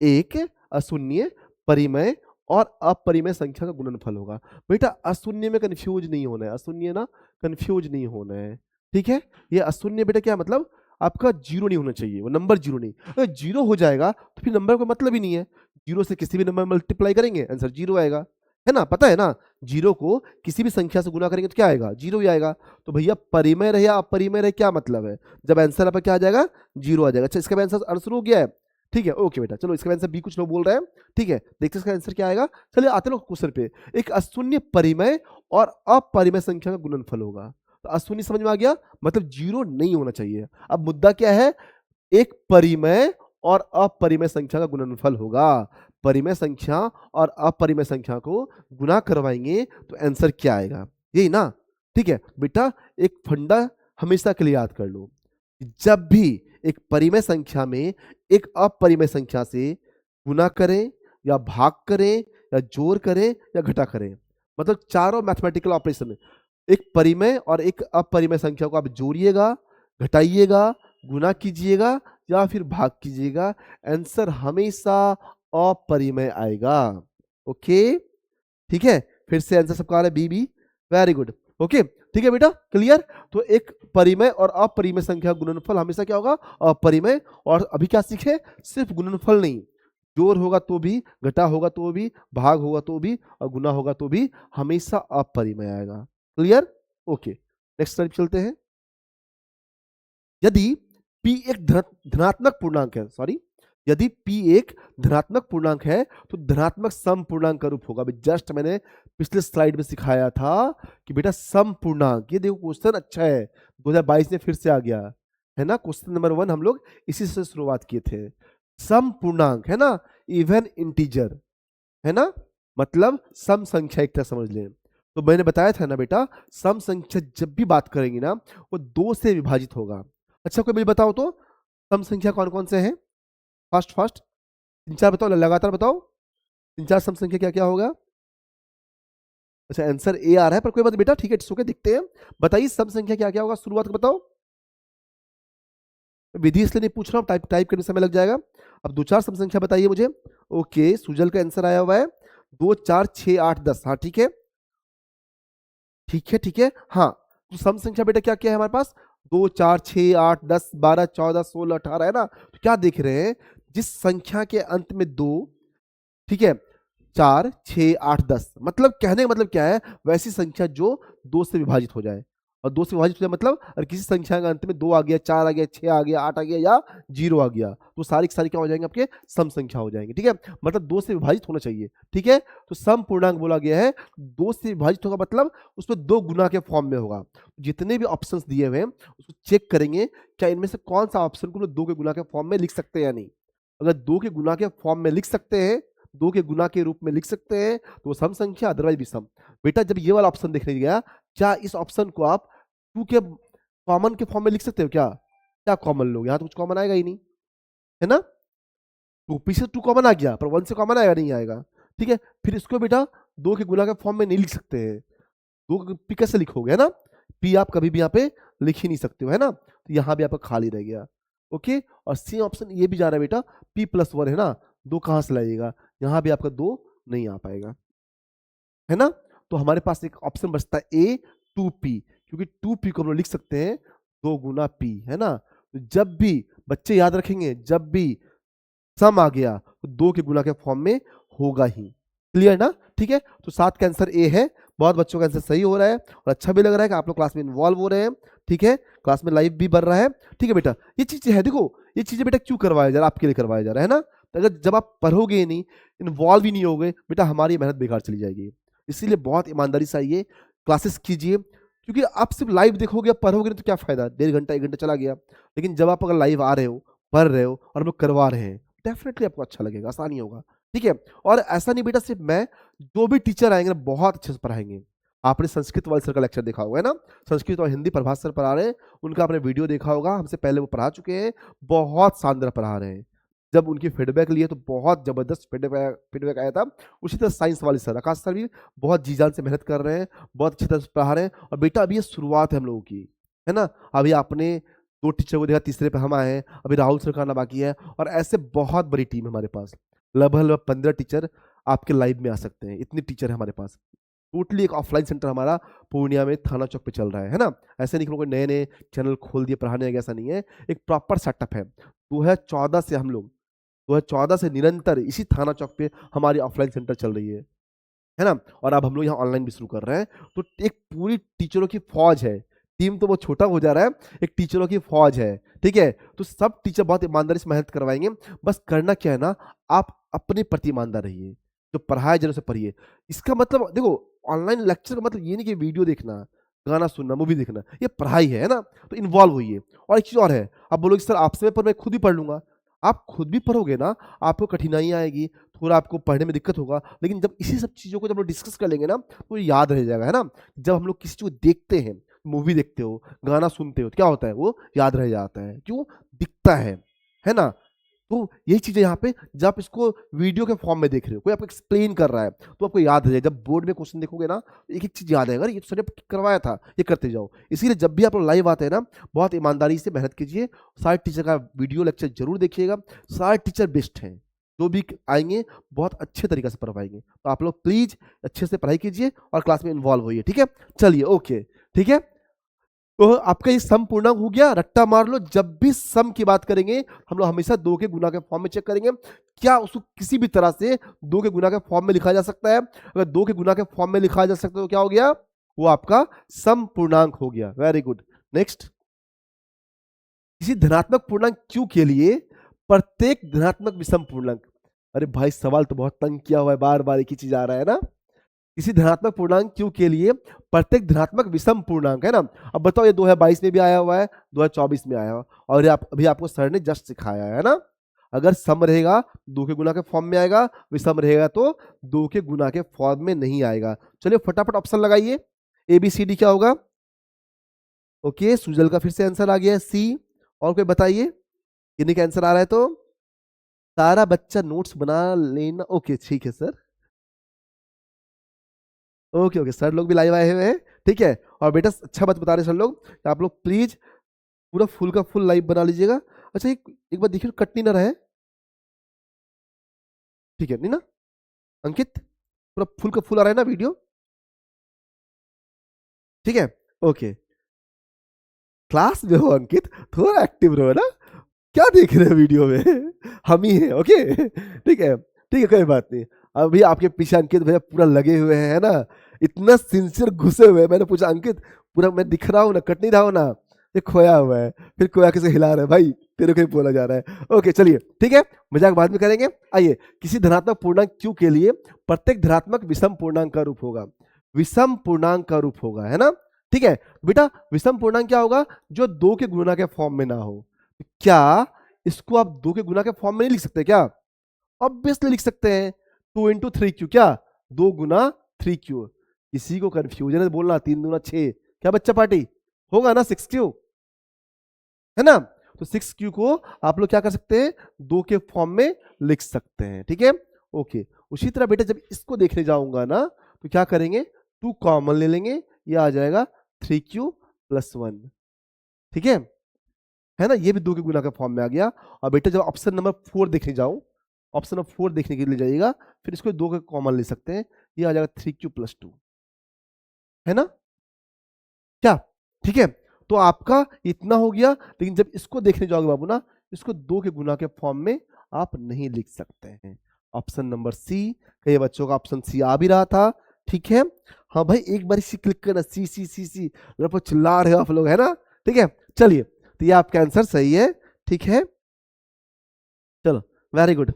एक अशून्य परिमेय और अपरिमेय संख्या का गुणनफल होगा। बेटा अशून्य में कंफ्यूज नहीं होना है, अशून्य ना कंफ्यूज नहीं होना है। ठीक है, ये अशून्य बेटा क्या मतलब, आपका जीरो नहीं होना चाहिए, वो नंबर जीरो नहीं, अगर जीरो हो जाएगा तो फिर नंबर का मतलब ही नहीं है। जीरो से किसी भी नंबर मल्टीप्लाई करेंगे आंसर जीरो आएगा, है ना, पता है ना, जीरो को किसी भी संख्या से गुना करेंगे तो क्या आएगा, जीरो ही आएगा। तो भैया परिमेय रहे या अपरिमेय रहे क्या मतलब है, जब आंसर आपका क्या आ जाएगा, जीरो आ जाएगा। अच्छा इसका आंसर हो गया है, ठीक है, ओके बेटा, चलो इसका आंसर बी कुछ लोग बोल रहे हैं, ठीक है, देखते इसका आंसर क्या आएगा। चलिए आते लोग क्वेश्चन पे, एक अशून्य परिमेय और अपरिमेय संख्या का गुणनफल होगा। तो अशून्य समझ में आ गया, मतलब जीरो नहीं होना चाहिए। अब मुद्दा क्या है, एक परिमेय और अपरिमेय संख्या का गुणनफल होगा। परिमेय संख्या और अपरिमेय संख्या को गुना करवाएंगे तो आंसर क्या आएगा, यही ना, ठीक है बेटा। एक फंडा हमेशा के लिए याद कर लो, जब भी एक परिमेय संख्या में एक अपरिमेय संख्या से गुना करें या भाग करें या जोड़ करें या घटा करें, मतलब चारों मैथमेटिकल ऑपरेशन, एक परिमेय और एक अपरिमेय संख्या को आप जोड़िएगा, घटाइएगा, गुना कीजिएगा या फिर भाग कीजिएगा, आंसर हमेशा अपरिमेय आएगा। ओके, ठीक है, फिर से आंसर सबका आ रहा है बी, वेरी गुड, ओके, ठीक है बेटा, क्लियर। तो एक परिमेय और अपरिमेय संख्या गुणनफल हमेशा क्या होगा, अपरिमेय। और अभी क्या सीखे, सिर्फ गुणनफल नहीं, जोड़ होगा तो भी, घटा होगा तो भी, भाग होगा तो भी और गुना होगा तो भी हमेशा अपरिमेय आएगा। क्लियर, ओके, नेक्स्ट स्लाइड चलते हैं। यदि p एक धनात्मक पूर्णांक है, सॉरी, यदि p एक धनात्मक पूर्णांक है तो धनात्मक सम पूर्णांक का रूप होगा। जस्ट मैंने पिछले स्लाइड में सिखाया था कि बेटा सम पूर्णांक, ये देखो क्वेश्चन अच्छा है, 2022 में फिर से आ गया है ना, क्वेश्चन नंबर 1 हम लोग इसी से शुरुआत किए थे। सम पूर्णांक है ना, इवन इंटीजर है ना, मतलब सम संख्या एक तरह समझ लें। तो मैंने बताया था ना बेटा, सम संख्या जब भी बात करेंगे ना वो 2 से विभाजित होगा। अच्छा कोई मुझे बताओ तो सम संख्या कौन कौन से हैं, फास्ट 3-4 बताओ, लगातार बताओ, 3-4 सम संख्या क्या क्या होगा। अच्छा आंसर ए आ रहा है, पर कोई बात बेटा, ठीक है, सो के दिखते हैं। बताइए सम संख्या क्या क्या होगा, शुरुआत बताओ। विधि इसलिए नहीं पूछ रहा हूँ, टाइप करने समय लग जाएगा। अब 2-4 सम संख्या बताइए मुझे। ओके, सुजल का आंसर आया हुआ है 2, 4, 6, 8, 10। हाँ ठीक है, ठीक है, हाँ। तो सम संख्या बेटा क्या क्या है हमारे पास, 2, 4, 6, 8, 10, 12, 14, 16, 18 है ना। तो क्या देख रहे हैं, जिस संख्या के अंत में 2, ठीक है, 4, 6, 8, 10, मतलब कहने का मतलब क्या है, वैसी संख्या जो 2 से विभाजित हो जाए। और 2 से विभाजित हो जाए मतलब अगर किसी संख्या के अंत में 2 आ गया, 4 आ गया, 6 आ गया, 8 आ गया या 0 आ गया, तो सारी की सारी क्या हो जाएंगे, आपके सम संख्या हो जाएंगे, ठीक है, मतलब 2 से विभाजित होना चाहिए, ठीक है। तो सम पूर्णांक बोला गया है, 2 से विभाजित होगा मतलब उसमें 2 गुना के फॉर्म में होगा। जितने भी ऑप्शन दिए हुए हैं उसको चेक करेंगे, क्या इनमें से कौन सा ऑप्शन को 2 के गुना के फॉर्म में लिख सकते हैं या नहीं। अगर 2 के गुना के फॉर्म में लिख सकते हैं, 2 के गुना के रूप में लिख सकते हैं तो वो सम संख्या, अदरवाइज भी सम। बेटा जब ये वाला ऑप्शन देखने गया, क्या इस ऑप्शन को आप 2 के कॉमन के फॉर्म में लिख सकते हो क्या, क्या कॉमन लोग, यहाँ तो कुछ कॉमन आएगा ही नहीं, है ना। 2 पी से 2 कॉमन आ गया, पर 1 से कॉमन आएगा नहीं आएगा, ठीक है। फिर इसको बेटा 2 के गुना के फॉर्म में नहीं लिख सकते हैं, 2 पी कैसे लिखोगे, है ना, पी आप कभी भी यहाँ पे लिख ही नहीं सकते हो, है ना, तो यहाँ भी आपका खाली रह गया। ओके, और सी ऑप्शन ये भी जा रहा है बेटा, p+1 है ना, 2 कहाँ से लाइएगा, यहाँ भी आपका 2 नहीं आ पाएगा, है ना। तो हमारे पास एक ऑप्शन बचता है ए 2p, क्योंकि 2p को हम लोग लिख सकते हैं 2 गुना p, है ना। तो जब भी बच्चे याद रखेंगे, जब भी सम आ गया तो 2 के गुना के फॉर्म में होगा ही, क्लियर ना, ठीक है। तो 7 का आंसर ए है, बहुत बच्चों का आंसर सही हो रहा है और अच्छा भी लग रहा है कि आप लोग क्लास में इन्वॉल्व हो रहे हैं, ठीक है, क्लास में लाइव भी बढ़ रहा है, ठीक है बेटा। ये चीजें है, देखो ये चीजें बेटा क्यों करवाया जा रहा है, आपके लिए करवाया जा रहा है ना। तो अगर जब आप पढ़ोगे ही नहीं, इन्वॉल्व ही नहीं होगे बेटा, हमारी मेहनत बेकार चली जाएगी। इसीलिए बहुत ईमानदारी से आइए, क्लासेस कीजिए, क्योंकि आप सिर्फ लाइव देखोगे, पढ़ोगे नहीं तो क्या फायदा, 1.5 घंटा 1 घंटा चला गया। लेकिन जब आप अगर लाइव आ रहे हो, पढ़ रहे हो और हम लोग करवा रहे हैं, डेफिनेटली आपको अच्छा लगेगा, आसानी होगा, ठीक है। और ऐसा नहीं बेटा सिर्फ मैं, जो भी टीचर आएंगे ना बहुत अच्छे से पढ़ाएंगे। आपने संस्कृत वाले सर का लेक्चर देखा होगा, है ना, संस्कृत और हिंदी प्रभात सर पढ़ा रहे हैं, उनका आपने वीडियो देखा होगा, हमसे पहले वो पढ़ा चुके हैं, बहुत शानदार पढ़ा रहे हैं। जब उनकी फीडबैक लिए तो बहुत जबरदस्त फीडबैक आया था। उसी तरह साइंस वाले सर आकाश सर भी बहुत जी जान से मेहनत कर रहे हैं, बहुत अच्छी तरह से पढ़ा रहे हैं। और बेटा अभी ये शुरुआत है हम लोगों की, है ना, अभी आपने 2 टीचर को देखा, तीसरे पे हम आए हैं, अभी राहुल सर का आना बाकी है, और ऐसे बहुत बड़ी टीम है हमारे पास, लगभग 15 टीचर आपके लाइव में आ सकते हैं, इतने टीचर है हमारे पास। टोटली एक ऑफलाइन सेंटर हमारा पूर्णिया में थाना चौक पे चल रहा है ना। ऐसे नहीं कि लोग नए नए चैनल खोल दिए पढ़ाने, ऐसा नहीं है, एक प्रॉपर सेटअप है। 2014 से हम लोग 2014 से निरंतर इसी थाना चौक पे हमारी ऑफलाइन सेंटर चल रही है ना? और अब हम लोग यहाँ ऑनलाइन भी शुरू कर रहे हैं। तो एक पूरी टीचरों की फ़ौज है। टीम तो बहुत छोटा हो जा रहा है, एक टीचरों की फ़ौज है, ठीक है? तो सब टीचर बहुत ईमानदारी से मेहनत करवाएँगे। बस करना क्या है ना, आप अपने प्रति ईमानदार रहिए। जो पढ़ाया जाए उसे पढ़िए। इसका मतलब देखो, ऑनलाइन लेक्चर का मतलब ये नहीं कि वीडियो देखना, गाना सुनना, मूवी देखना, ये पढ़ाई है ना? तो इन्वॉल्व होइए। और एक चीज़ और है, आप बोलोगे सर आपसे मैं खुद ही पढ़ लूँगा। आप खुद भी पढ़ोगे ना, आपको कठिनाई आएगी, थोड़ा आपको पढ़ने में दिक्कत होगा, लेकिन जब इसी सब चीज़ों को जब हम लोग डिस्कस कर लेंगे ना, तो ये याद रह जाएगा, है ना? जब हम लोग किसी चीज़ को देखते हैं, मूवी देखते हो, गाना सुनते हो, तो क्या होता है? वो याद रह जाता है। क्यों? दिखता है ना? तो यही चीज़ है यहाँ पे, जब आप इसको वीडियो के फॉर्म में देख रहे हो, कोई आपको एक्सप्लेन कर रहा है, तो आपको याद रह जाए। जब बोर्ड में क्वेश्चन देखोगे ना, एक-एक चीज़ याद आएगा, अरे! ये तो सर ने करवाया था, ये करते जाओ। इसीलिए जब भी आप लोग लाइव आते हैं ना, बहुत ईमानदारी से मेहनत कीजिए, सारे टीचर का वीडियो लेक्चर ज़रूर देखिएगा, सारे टीचर बेस्ट हैं। जो भी आएँगे, बहुत अच्छे तरीके से पढ़वाएँगे। तो आप लोग प्लीज़ अच्छे से पढ़ाई कीजिए और क्लास में इन्वॉल्व होइए, ठीक है? चलिए, ओके, ठीक है? तो आपका ये सम पूर्णांक हो गया, रट्टा मार लो। जब भी सम की बात करेंगे, हम लोग हमेशा 2 के गुणा के फॉर्म में चेक करेंगे। क्या उसको किसी भी तरह से 2 के गुणा के फॉर्म में लिखा जा सकता है? अगर 2 के गुणा के फॉर्म में लिखा जा सकता है तो क्या हो गया? वो आपका सम पूर्णांक हो गया। Very good. नेक्स्ट, किसी धनात्मक पूर्णांक q के लिए प्रत्येक धनात्मक विषम पूर्णांक। अरे भाई, सवाल तो बहुत तंग किया हुआ है, बार-बार एक ही चीज़ आ रहा है ना? किसी धनात्मक पूर्णांक q के लिए प्रत्येक धनात्मक विषम पूर्णांक, है ना? अब बताओ, ये 2022 में भी आया हुआ है, 2024 में आया हुआ, और ये अभी आपको सर ने जस्ट सिखाया है ना? अगर सम रहेगा 2 के गुना के फॉर्म में आएगा, विषम रहेगा तो 2 के गुना के फॉर्म में नहीं आएगा। चलिए फटाफट ऑप्शन लगाइए। ए बी सी डी क्या होगा? ओके, सुजल का फिर से आंसर आ गया है सी। और कोई बताइए, किन्हीं का आंसर आ रहा है तो? सारा बच्चा नोट्स बना लेना। ओके, ठीक है सर। ओके, ओके, सर लोग भी लाइव आए हुए हैं, ठीक है? और बेटा अच्छा बात बता रहे हैं सर लोग, कि आप लोग प्लीज़ पूरा फुल का फुल लाइव बना लीजिएगा। अच्छा, एक एक बार देखिए कट नहीं ना रहा है? ठीक है, नहीं ना? अंकित, पूरा फुल का फुल आ रहा है ना वीडियो? ठीक है? ओके। क्लास में हो अंकित, थोड़ा एक्टिव रहो ना। क्या देख रहे हो वीडियो में? हम ही हैं, ओके? ठीक है, ठीक है, कोई बात नहीं। अभी आपके पीछे अंकित भैया पूरा लगे हुए हैं, है ना? इतना सिंसियर घुसे हुए हैं, मैंने पूछा अंकित पूरा मैं दिख रहा हूँ ना, कट नहीं रहा हूँ ना? ये खोया हुआ है, फिर खोया कैसे हिला रहा है भाई, तेरे को ही बोला जा रहा है। ओके, चलिए, ठीक है? मज़ाक बाद में करेंगे। आइए, किसी धनात्मक पूर्णांक q के लिए प्रत्येक धनात्मक विषम पूर्णांक का रूप होगा। विषम पूर्णांक का रूप होगा, है ना? ठीक है? बेटा विषम पूर्णांक क्या होगा? जो 2 के गुणा के फॉर्म में ना हो। क्या इसको आप 2 के गुना के फॉर्म में नहीं लिख सकते क्या? ऑब्वियसली लिख सकते हैं। 2 इंटू 3q, क्या 2 गुना 3q। किसी को कंफ्यूजन है तो बोलना 3 दूना 6, क्या बच्चा पार्टी? होगा ना 6q, है ना? तो 6q को आप लोग क्या कर सकते हैं? 2 के फॉर्म में लिख सकते हैं, ठीक है? ओके, उसी तरह बेटा जब इसको देखने जाऊंगा ना, तो क्या करेंगे? 2 कॉमन ले लेंगे, ये आ जाएगा 3q प्लस 1, ठीक है ना? ये भी 2 के गुना का फॉर्म में आ गया। और बेटा जब ऑप्शन नंबर 4 देखने जाऊँ, ऑप्शन नंबर 4 देखने के लिए जाइएगा, फिर इसको 2 का कॉमन ले सकते हैं, ये आ जाएगा 3q प्लस 2, है ना? क्या? ठीक है? तो आपका इतना हो गया, लेकिन जब इसको देखने जाओगे बाबू ना, इसको 2 के गुना के फॉर्म में आप नहीं लिख सकते हैं। ऑप्शन नंबर सी, कई बच्चों का ऑप्शन सी आ भी रहा था, ठीक है? हाँ भाई, एक बार इसी क्लिक करना, सी सी सी सी, चिल्ला रहे हो आप लोग, है ना? ठीक है? चलिए, तो ये आपका आंसर सही है, ठीक है? चलो, वेरी गुड।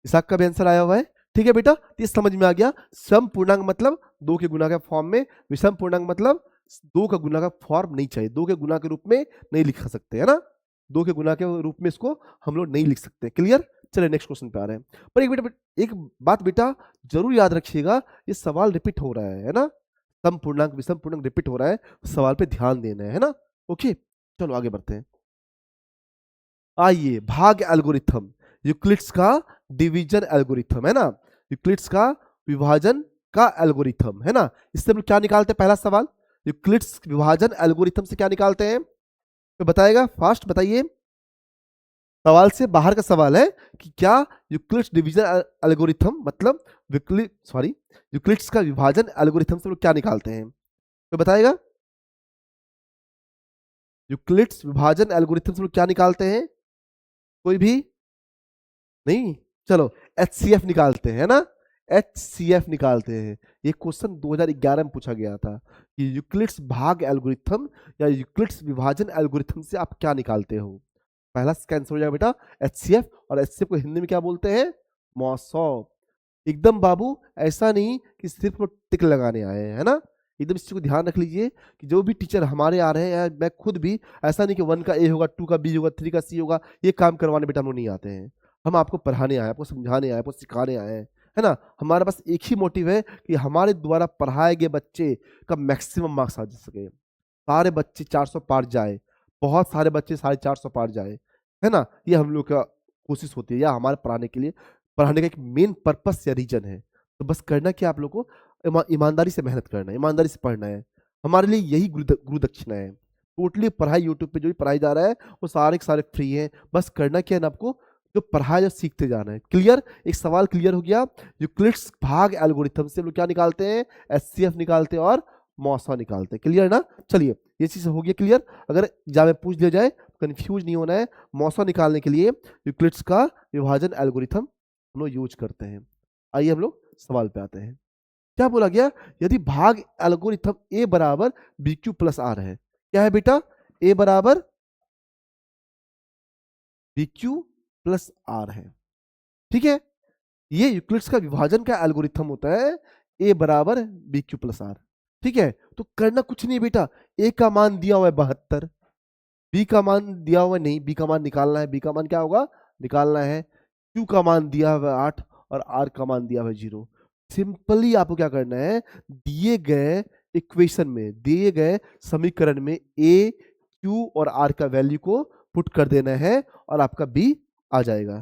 इसहाक का भी आंसर आया हुआ है, ठीक है बेटा? तो ये समझ में आ गया। सम पूर्णांक मतलब 2 के गुना के फॉर्म में, विषम पूर्णांक मतलब 2 का गुना का फॉर्म नहीं चाहिए, 2 के गुना के रूप में नहीं लिख सकते, है ना? 2 के गुना के रूप में इसको हम लोग नहीं लिख सकते। क्लियर? चलिए नेक्स्ट क्वेश्चन पे आ रहे हैं। पर एक बात बेटा जरूर याद रखिएगा, ये सवाल रिपीट हो रहा है ना? सम पूर्णांक विषम पूर्णांक रिपीट हो रहा है, सवाल पे ध्यान देना है ना? ओके, चलो आगे बढ़ते हैं। आइए, भाग एल्गोरिथम, यूक्लिड्स का डिवीजन एल्गोरिथम, है ना? यूक्लिड्स का विभाजन का एल्गोरिथम, है ना? इससे हम लोग क्या निकालते हैं? पहला सवाल, यूक्लिड्स विभाजन एल्गोरिथम से क्या निकालते हैं? तो बताएगा, फास्ट बताइए। सवाल से बाहर का सवाल है कि क्या यूक्लिड्स डिवीजन एल्गोरिथम मतलब यूक्लिड्स का विभाजन एल्गोरिथम से हम लोग क्या निकालते हैं? तो बताएगा, यूक्लिड्स विभाजन एल्गोरिथम से हम लोग क्या निकालते हैं? कोई भी? नहीं, चलो HCF निकालते हैं ना, HCF निकालते हैं। ये क्वेश्चन 2011 में पूछा गया था कि यूक्लिड्स भाग एल्गोरिथम या यूक्लिड्स विभाजन एल्गोरिथम से आप क्या निकालते हो। पहला कैंसर हो जाएगा बेटा HCF, और HCF को हिंदी में क्या बोलते हैं, मौसौब। एकदम बाबू ऐसा नहीं कि सिर्फ वो टिक लगाने आए हैं, है ना, एकदम इस चीज को ध्यान रख लीजिए कि जो भी टीचर हमारे आ रहे हैं, या मैं खुद भी, ऐसा नहीं कि 1 का A होगा, 2 का B होगा, 3 का C होगा, ये काम करवाने बेटा हम लोग नहीं आते हैं। हम आपको पढ़ाने आए, आपको समझाने आए, आपको सिखाने आए हैं, है ना। हमारे पास एक ही मोटिव है कि हमारे द्वारा पढ़ाए गए बच्चे का मैक्सिमम मार्क्स आ सके, सारे बच्चे 400 पार जाए, बहुत सारे बच्चे 450 पार जाए, है ना। ये हम लोग का कोशिश होती है, या हमारे पढ़ाने के लिए, पढ़ाने का एक मेन पर्पस या रीजन है। तो बस करना क्या आप लोग को, ईमानदारी से मेहनत करना है, ईमानदारी से पढ़ना है। हमारे लिए यही गुरु दक्षिणा है। टोटली पढ़ाई यूट्यूब पे जो भी पढ़ाई जा रहा है वो सारे के सारे फ्री है। बस करना क्या है ना आपको, जो पढ़ाया जो सीखते जाना है। क्लियर, एक सवाल क्लियर हो गया। यूक्लिड्स भाग एल्गोरिथम से हम लोग क्या निकालते हैं, HCF निकालते हैं और मौसा निकालते हैं। क्लियर ना, चलिए ये चीज हो गया क्लियर। अगर एग्जाम में पूछ लिया जाए कंफ्यूज नहीं होना है। मौसा निकालने के लिए यूक्लिड्स का विभाजन एल्गोरिथम हम लोग यूज करते हैं। आइए हम लोग सवाल पे आते हैं। क्या बोला गया, यदि भाग एल्गोरिथम A बराबर BQ प्लस R है। क्या है बेटा, A बराबर BQ प्लस R है, ठीक है। ये यूक्लिड्स का विभाजन का एल्गोरिथम होता है, A बराबर BQ प्लस R, ठीक है। तो करना कुछ नहीं बेटा, A का मान दिया हुआ है 72, B का मान दिया हुआ नहीं, B का मान निकालना है। B का मान क्या होगा, निकालना है। Q का मान दिया हुआ है 8 और R का मान दिया हुआ है 0। सिंपली आपको क्या करना है, दिए गए इक्वेशन में, दिए गए समीकरण में A, Q और R का वैल्यू को पुट कर देना है और आपका B आ जाएगा।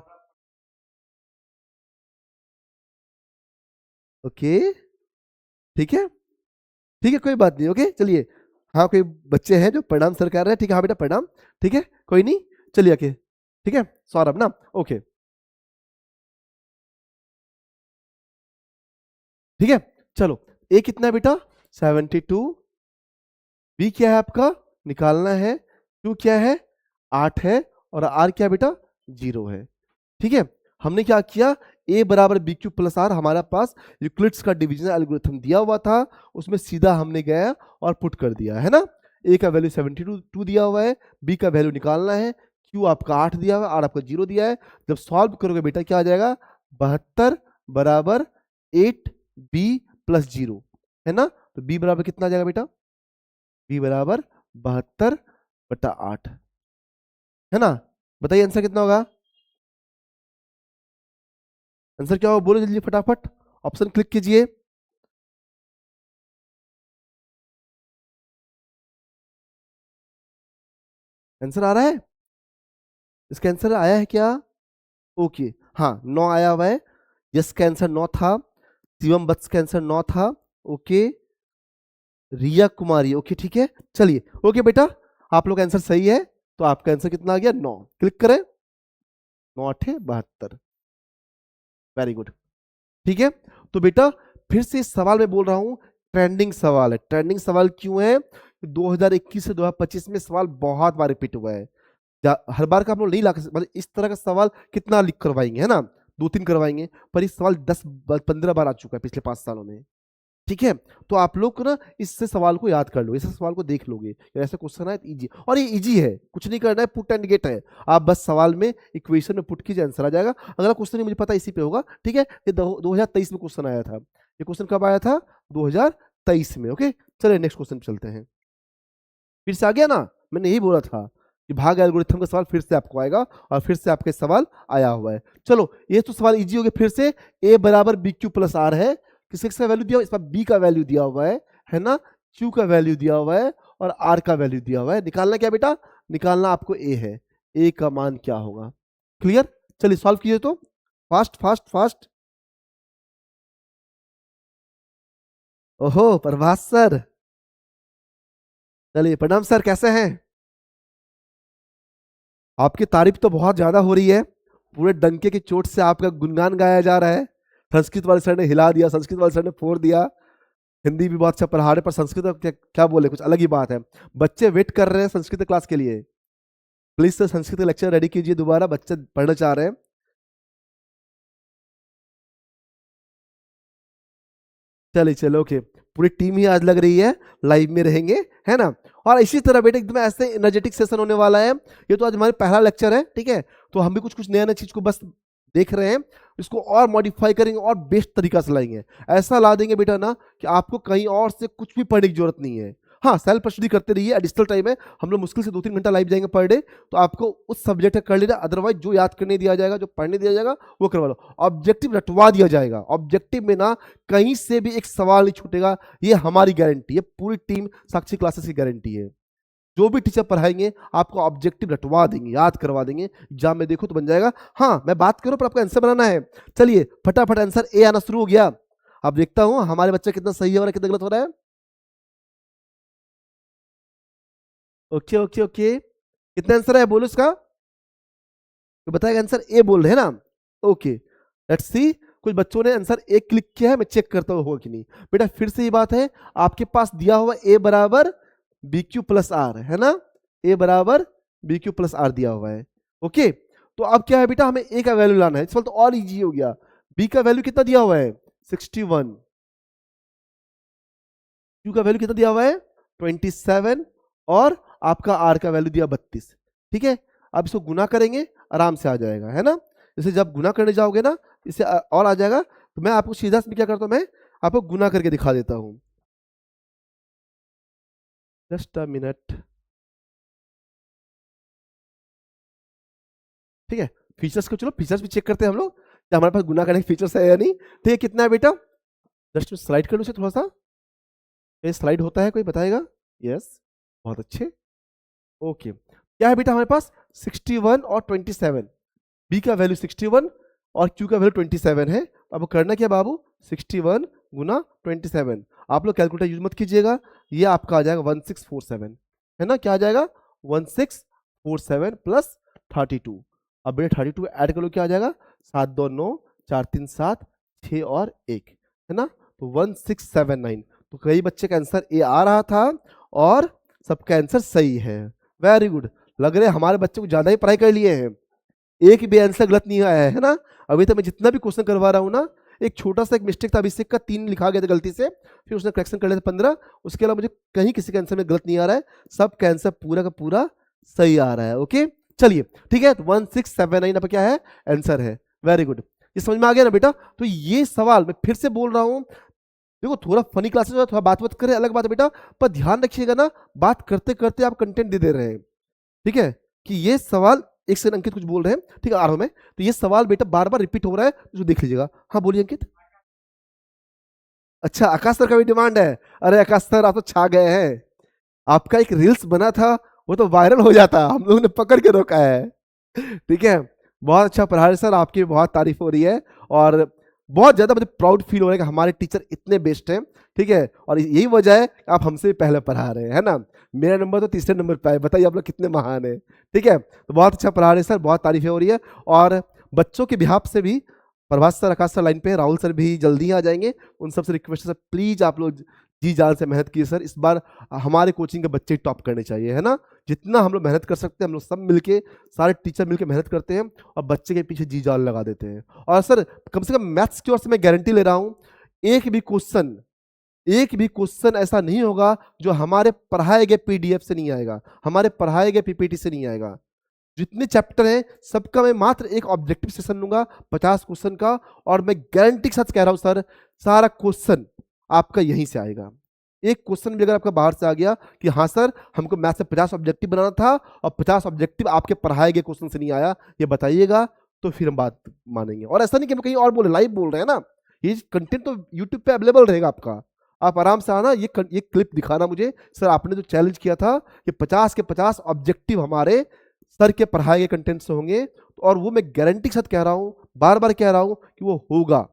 ओके, ठीक है, ठीक है, कोई बात नहीं। ओके चलिए, हाँ कोई बच्चे हैं जो प्रणाम सर कर रहे हैं, ठीक है, हाँ बेटा प्रणाम, ठीक है, कोई नहीं, चलिए आके, ठीक है, सौरभ ना, ओके, ठीक है। चलो A कितना है बेटा, 72, B क्या है आपका, निकालना है। Q क्या है, 8 है, और R क्या है बेटा, 0 है, ठीक है। हमने क्या किया, A बराबर BQ प्लस R हमारे पास यूक्लिड्स का डिवीजन एल्गोरिथम दिया हुआ था, उसमें सीधा हमने गया और पुट कर दिया, है ना। A का वैल्यू 72 दिया हुआ है, B का वैल्यू निकालना है, Q आपका 8 दिया हुआ है, R आपका 0 दिया है। जब सॉल्व करोगे बेटा क्या आ जाएगा, 72 बराबर 8B प्लस 0, है ना। तो B बराबर कितना आ जाएगा बेटा, B बराबर 72/8, है ना। बताइए आंसर कितना होगा, आंसर क्या होगा, बोलो जल्दी फटाफट, ऑप्शन क्लिक कीजिए। आंसर आ रहा है, इसका आंसर आया है क्या, ओके, हाँ 9 आया हुआ है। यस का आंसर 9 था, शिवम बत्स का आंसर 9 था, ओके। रिया कुमारी, ओके ठीक है, चलिए ओके बेटा, आप लोग का आंसर सही है। तो आपका आंसर कितना आ गया, 9, क्लिक करें, 9 8 72, वेरी गुड, ठीक है। तो बेटा फिर से इस सवाल में बोल रहा हूं, ट्रेंडिंग सवाल है। ट्रेंडिंग सवाल क्यों है, 2021 से 2025 में सवाल बहुत बार रिपीट हुआ है। हर बार का हम लोग नहीं ला, मतलब इस तरह का सवाल कितना लिख करवाएंगे, है ना, 2-3 करवाएंगे, पर इस सवाल 10-15 बार आ चुका है पिछले 5 सालों में, ठीक है। तो आप लोग को ना इससे सवाल को याद कर लो, इस सवाल को देख लोगे, ऐसा क्वेश्चन है इजी, और ये इजी है, कुछ नहीं करना है, पुट एंड गेट है। आप बस सवाल में इक्वेशन में पुट कीजिए, आंसर आ जाएगा। अगला क्वेश्चन नहीं मुझे पता इसी पे होगा, ठीक है। ये 2023 में क्वेश्चन आया था, ये क्वेश्चन कब आया था, 2023 में, ओके। चलिए नेक्स्ट क्वेश्चन चलते हैं। फिर से आ गया ना, मैंने यही बोला था कि भाग एल्गोरिथम का सवाल फिर से आपको आएगा, और फिर से आपके सवाल आया हुआ है। चलो ये तो सवाल इजी हो गया। फिर से A बराबर BQ प्लस R है, किसका वैल्यू दिया हुआ है, इस पर B का वैल्यू दिया हुआ है ना, Q का वैल्यू दिया हुआ है और R का वैल्यू दिया हुआ है। निकालना क्या बेटा, निकालना आपको A है, A का मान क्या होगा, क्लियर। चलिए सॉल्व कीजिए तो, फास्ट फास्ट फास्ट। ओहो प्रभास सर, चलिए प्रणाम सर, कैसे हैं। आपकी तारीफ तो बहुत ज्यादा हो रही है, पूरे डंके की चोट से आपका गुणगान गाया जा रहा है। संस्कृत वाले सर ने हिला दिया, संस्कृत वाले सर ने फोड़ दिया, हिंदी भी बहुत अच्छा पढ़ा रहे, पर संस्कृत का क्या बोले, कुछ अलग ही बात है। बच्चे वेट कर रहे हैं संस्कृत क्लास के लिए, please sir Sanskrit lecture ready कीजिए, दोबारा बच्चे पढ़ना चाह रहे हैं। चलिए चलो ओके, पूरी टीम ही आज लग रही है, लाइव में रहेंगे, है ना। और इसी तरह बेटे एकदम ऐसे एनर्जेटिक सेशन होने वाला है। ये तो आज हमारे पहला लेक्चर है, ठीक है, तो हम भी कुछ कुछ नया नया चीज को बस देख रहे हैं, इसको और मॉडिफाई करेंगे और बेस्ट तरीका से लाएंगे। ऐसा ला देंगे बेटा ना कि आपको कहीं और से कुछ भी पढ़ने की जरूरत नहीं है। हाँ, सेल्फ स्टडी करते रहिए, एडिशनल टाइम है, हम लोग मुश्किल से 2-3 घंटा लाइव जाएंगे पर डे, तो आपको उस सब्जेक्ट का कर लेना, अदरवाइज जो याद करने दिया जाएगा, जो पढ़ने दिया जाएगा वो करवा लो। ऑब्जेक्टिव रटवा दिया जाएगा, ऑब्जेक्टिव में ना कहीं से भी एक सवाल नहीं छूटेगा, ये हमारी गारंटी है, पूरी टीम साक्षी क्लासेस की गारंटी है। जो भी टीचर पढ़ाएंगे आपको ऑब्जेक्टिव रटवा देंगे, याद करवा देंगे, एग्जाम में देखो तो बन जाएगा। हाँ, मैं बात करूं पर आपको आंसर बनाना है। चलिए फटाफट आंसर ए आना शुरू हो गया। अब देखता हूं हमारे बच्चा कितना सही हो रहा है, कितना गलत हो रहा है। ओके ओके ओके, कितना आंसर है बोलो इसका, तो बताएगा आंसर ए बोल रहे हैं ना। ओके लेट्स सी, कुछ बच्चों ने आंसर ए क्लिक किया है, मैं चेक करता हूँ होगा कि नहीं। बेटा फिर से ये बात है, आपके पास दिया हुआ ए बराबर बी क्यू प्लस आर है ना, ए बराबर बी क्यू प्लस आर दिया हुआ है। ओके, तो अब क्या है बेटा, हमें ए का वैल्यू लाना है, इस तो और इजी हो गया। बी का वैल्यू कितना दिया हुआ है 61, क्यू का वैल्यू कितना दिया हुआ है 27, और आपका आर का वैल्यू दिया 32। ठीक है, अब इसको गुना करेंगे, आराम से आ जाएगा, है ना। जैसे जब गुना करने जाओगे ना, इससे और आ जाएगा। तो मैं आपको सीधा क्या करता हूं, मैं आपको गुना करके दिखा देता हूं, जस्ट अ मिनट। ठीक है, फीचर्स को चलो फीचर्स भी चेक करते हैं हम लोग, कि हमारे पास गुना करने के फीचर्स है या नहीं। ठीक है, कितना है बेटा, जस्ट स्लाइड कर लो इसे थोड़ा सा, ये स्लाइड होता है कोई बताएगा। यस, बहुत अच्छे। ओके, क्या है बेटा हमारे पास 61 और 27, बी का वैल्यू 61 और क्यू का वैल्यू 27 है। अब करना क्या बाबू, 61 गुना 27, आप लोग कैलकुलेटर यूज मत कीजिएगा, ये आपका आ जाएगा 1647, है ना। क्या आ जाएगा 1647 प्लस 32। अब बेटा 32 ऐड कर लो, क्या आ जाएगा 7 2 9 4 3 7 6 और 1, है ना, तो 1679। तो कई बच्चे का आंसर ए आ रहा था और सबका आंसर सही है, वेरी गुड। लग रहे हमारे बच्चे को ज्यादा ही पढ़ाई कर लिए हैं, एक भी आंसर गलत नहीं आया है ना। अभी तक मैं जितना भी क्वेश्चन करवा रहा हूँ ना, एक छोटा सा एक मिस्टेक था, अभिषेक का 3 लिखा गया था गलती से, फिर उसने करेक्शन कर लिया था 15। उसके अलावा मुझे कहीं किसी के आंसर में गलत नहीं आ रहा है, सब का आंसर पूरा का पूरा सही आ रहा है। ओके चलिए ठीक है, तो 1679 अब क्या है आंसर है, वेरी गुड। ये समझ में आ गया ना बेटा। तो ये सवाल मैं फिर से बोल रहा हूँ, देखो थोड़ा फनी क्लासेस में थोड़ा बात करें अलग बात है बेटा, पर ध्यान रखिएगा ना, बात करते करते आप कंटेंट दे रहे हैं। ठीक है, कि ये सवाल एक सेकंड, अंकित कुछ बोल रहे हैं, ठीक है आ रहा हूं मैं। तो ये सवाल बेटा बार बार रिपीट हो रहा है, जो देख लीजिएगा। हाँ बोलिए अंकित। अच्छा, आकाश सर का भी डिमांड है। अरे आकाश सर आप तो छा गए हैं, आपका एक रील्स बना था वो तो वायरल हो जाता, हम लोगों ने पकड़ के रोका है। ठीक है, बहुत अच्छा पढ़ा रहे सर, आपकी बहुत तारीफ हो रही है, और बहुत ज्यादा मुझे प्राउड फील हो रहा है कि हमारे टीचर इतने बेस्ट हैं। ठीक है, और यही वजह है कि आप हमसे पहले पढ़ा रहे हैं, है ना। मेरा नंबर तो तीसरे नंबर पे आए, बताइए आप लोग कितने महान है। ठीक है, तो बहुत अच्छा पढ़ा रहे हैं सर, बहुत तारीफें हो रही है। और बच्चों के बिहाफ से भी प्रभात सर, आकाश सर लाइन पे, राहुल सर भी जल्दी ही आ जाएंगे। उन सबसे रिक्वेस्ट है सर, प्लीज आप लोग जी जान से मेहनत कीजिए सर, इस बार हमारे कोचिंग के बच्चे टॉप करने चाहिए, है ना। जितना हम लोग मेहनत कर सकते हैं, हम लोग सब मिलके, सारे टीचर मिलके मेहनत करते हैं और बच्चे के पीछे जी जान लगा देते हैं। और सर कम से कम मैथ्स की ओर से मैं गारंटी ले रहा हूँ, एक भी क्वेश्चन ऐसा नहीं होगा जो हमारे पढ़ाए गए पीडीएफ से नहीं आएगा, हमारे पढ़ाए गए पीपीटी से नहीं आएगा। जितने चैप्टर हैं सबका मैं मात्र एक ऑब्जेक्टिव सेशन लूंगा 50 क्वेश्चन का, और मैं गारंटी के साथ कह रहा हूं सर, सारा क्वेश्चन आपका यहीं से आएगा। एक क्वेश्चन भी अगर आपका बाहर से आ गया कि हाँ सर हमको मैथ से 50 ऑब्जेक्टिव बनाना था और 50 ऑब्जेक्टिव आपके पढ़ाए गए क्वेश्चन से नहीं आया, ये बताइएगा, तो फिर हम बात मानेंगे। और ऐसा नहीं कि हम कहीं और बोले, लाइव बोल रहे हैं ना, ये कंटेंट तो यूट्यूब पे अवेलेबल रहेगा आपका, आप आराम से आना, ये क्लिप दिखाना मुझे, सर आपने जो चैलेंज किया था कि 50 के 50 ऑब्जेक्टिव हमारे सर के पढ़ाए गए कंटेंट से होंगे, और वो मैं गारंटी के साथ कह रहा हूं, बार बार कह रहा हूं कि वो होगा।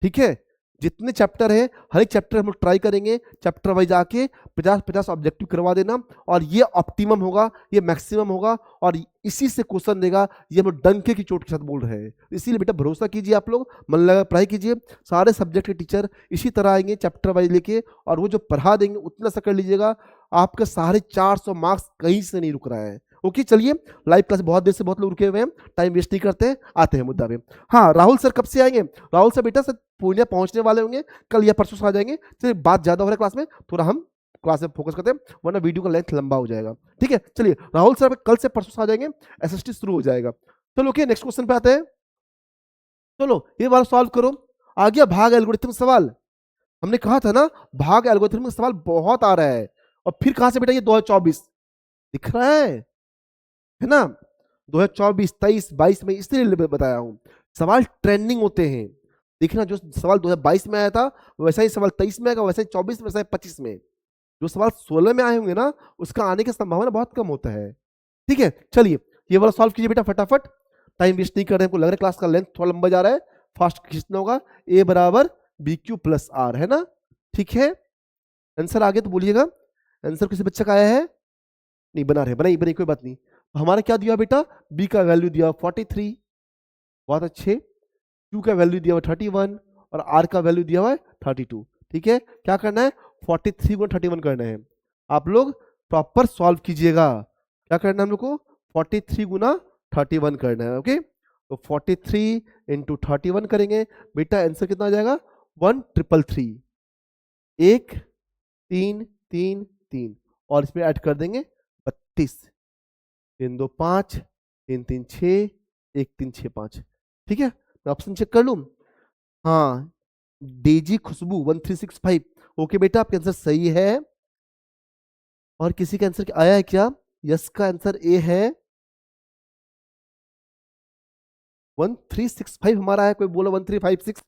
ठीक है, जितने चैप्टर है हर एक चैप्टर हम लोग ट्राई करेंगे, चैप्टर वाइज आके 50-50 ऑब्जेक्टिव करवा देना, और ये ऑप्टिमम होगा, ये मैक्सिमम होगा, और इसी से क्वेश्चन देगा, ये हम लोग डंके की चोट के साथ बोल रहे हैं। इसीलिए बेटा भरोसा कीजिए, आप लोग मन लगा पढ़ाई कीजिए, सारे सब्जेक्ट के टीचर इसी तरह आएंगे चैप्टर वाइज लेके, और वो जो पढ़ा देंगे उतना सा कर लीजिएगा, आपका साढ़े 400 मार्क्स कहीं से नहीं रुक रहा है। ओके चलिए, लाइव क्लास बहुत देर से बहुत लोग रुके हुए हैं, टाइम वेस्ट नहीं करते हैं, आते हैं मुद्दा पे। हाँ राहुल सर कब से आएंगे? राहुल सर बेटा सर पूर्णिया पहुंचने वाले होंगे, कल या परसों से आ जाएंगे। चलिए बात ज्यादा हो रहा है क्लास में, थोड़ा हम क्लास में फोकस करते हैं वरना वीडियो का लेंथ लंबा हो जाएगा। ठीक है चलिए, राहुल सर कल से परसों से आ जाएंगे, एसएसटी शुरू हो जाएगा। चलो ओके नेक्स्ट क्वेश्चन पे आते हैं। चलो ये वाला सॉल्व करो। आ गया भाग एल्गोरिथम सवाल। हमने कहा था ना भाग एल्गोरिथम का सवाल बहुत आ रहा है, और फिर कहां से बेटा ये 2024 दिख रहा है ना, 2024 23 22 में इसलिए बताया हूं सवाल ट्रेंडिंग होते हैं। देखना जो सवाल 2022 में आया था वैसा ही सवाल 23 में आएगा, वैसा ही 24 में, वैसा ही 25 में। जो सवाल 16 में आए होंगे ना उसका आने की संभावना बहुत कम होता है। ठीक है चलिए ये वाला सॉल्व कीजिए बेटा फटाफट, टाइम वेस्ट नहीं कर रहे हैं, लग रहा है क्लास का लेंथ थोड़ा लंबा जा रहा है, फास्ट खींचना होगा। ए बराबर बी क्यू प्लस आर है ना, ठीक है। आंसर आगे तो बोलिएगा, आंसर किसी बच्चे का आया है? नहीं बना रहे, बनाई बनाई कोई बात नहीं। हमारा क्या दिया बेटा, बी का वैल्यू दिया 43, बहुत अच्छे। क्यू का वैल्यू दिया हुआ 31 और आर का वैल्यू दिया हुआ है 32। ठीक है क्या करना है, 43 गुना 31 करना है। आप लोग प्रॉपर सॉल्व कीजिएगा, क्या करना है हम लोग को, 43 गुना 31 करना है। ओके तो 43 इंटू 31 करेंगे बेटा, आंसर कितना आ जाएगा 1333। 1 3 3 3 और इसमें ऐड कर देंगे 32, 3 2 5 3 3 6 1 3 6 5। ठीक है मैं ऑप्शन चेक कर लूं, हाँ डेजी खुशबू 1365। ओके बेटा आपका आंसर सही है। और किसी का आंसर आया है क्या? यस का आंसर ए है, 1365 हमारा है, कोई बोलो 1356।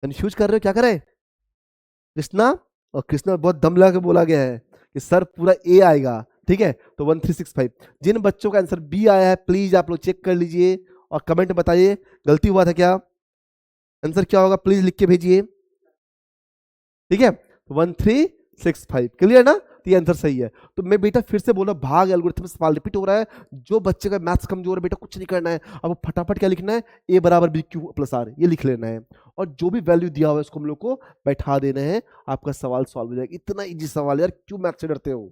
कंफ्यूज कर रहे हो, क्या करें कृष्णा? और कृष्णा बहुत दम लगा के बोला गया है कि सर पूरा ए आएगा। ठीक है तो 1365। जिन बच्चों का आंसर बी आया है प्लीज आप लोग चेक कर लीजिए और कमेंट में बताइए गलती हुआ था क्या, आंसर क्या होगा प्लीज लिख के भेजिए। ठीक है 1365 क्लियर ना, तो ये आंसर सही है। तो मैं बेटा फिर से बोला भाग एल्गोरिथम सवाल रिपीट हो रहा है, जो बच्चे का मैथ्स कमजोर है बेटा कुछ नहीं करना है, अब फटाफट क्या लिखना है, ए बराबर बी क्यू प्लस आर ये लिख लेना है, और जो भी वैल्यू दिया हुआ है उसको हम लोग को बैठा देना है, आपका सवाल सॉल्व हो जाएगा। इतना इजी सवाल यार, क्यों मैथ्स से डरते हो?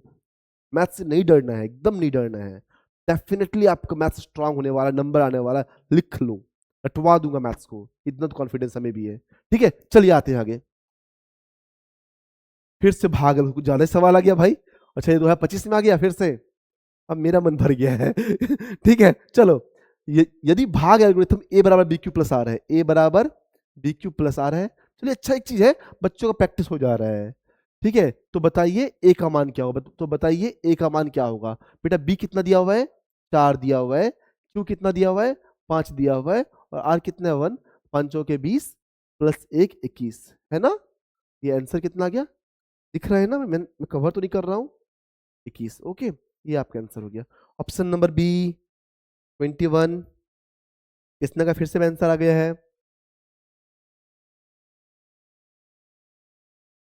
मैथ्स से नहीं डरना है, एकदम नहीं डरना है। डेफिनेटली आपका मैथ्स स्ट्रांग होने वाला, नंबर आने वाला, लिख लो, रटवा दूंगा मैथ्स को, इतना तो कॉन्फिडेंस हमें भी है। ठीक है चलिए आते हैं आगे। फिर से भाग कुछ ज्यादा सवाल आ गया भाई। अच्छा ये 2025 में आ गया फिर से, अब मेरा मन भर गया है ठीक है चलो, यदि भाग एल्गोरिथम ए बराबर बी क्यू प्लस आर है, ए बराबर बी क्यू प्लस आर है, चलिए अच्छा एक चीज है बच्चों का प्रैक्टिस हो जा रहा है। ठीक है तो बताइए ए का मान क्या होगा, तो बताइए ए का मान क्या होगा बेटा, बी कितना दिया हुआ है 4 दिया हुआ है, क्यू कितना दिया हुआ है 5 दिया हुआ है, और आर कितना है 1, 5 के 20 प्लस 1 21 है ना। ये आंसर कितना आ गया दिख रहा है ना, मैं कवर तो नहीं कर रहा हूं, 21। ओके ये आपका आंसर हो गया। ऑप्शन नंबर बी 21, किसने का फिर से आंसर आ गया है,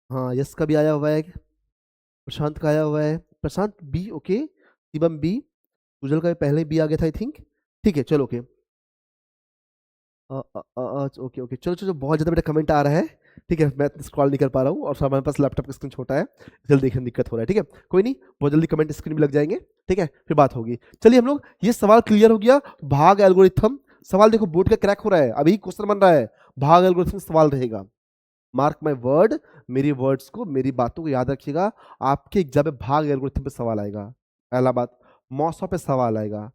हाँ यस का भी आया हुआ है, प्रशांत का आया हुआ है, Prashant B okay, Shivam B, Sujal का पहले बी आ गया था आई थिंक। ठीक है चलो ओके, ओके ओके चलो चलो, बहुत ज्यादा बेटा कमेंट आ रहा है। ठीक है मैं स्क्रॉल नहीं कर पा रहा हूँ और हमारे पास लैपटॉप का स्क्रीन छोटा है, जल्दी देखने में दिक्कत हो रहा है। ठीक है कोई नहीं, बहुत जल्दी कमेंट स्क्रीन भी लग जाएंगे। ठीक है फिर बात होगी। चलिए हम लोग ये सवाल क्लियर हो गया, भाग एल्गोरिथम सवाल देखो बोर्ड का क्रैक हो रहा है, अभी क्वेश्चन बन रहा है, भाग एल्गोरिथम सवाल रहेगा। मार्क माई वर्ड, मेरी वर्ड्स को, मेरी बातों को याद रखिएगा, आपके एग्जाम में भाग एल्गोरिथम पे सवाल आएगा। पहला बात, मौसम पे सवाल आएगा,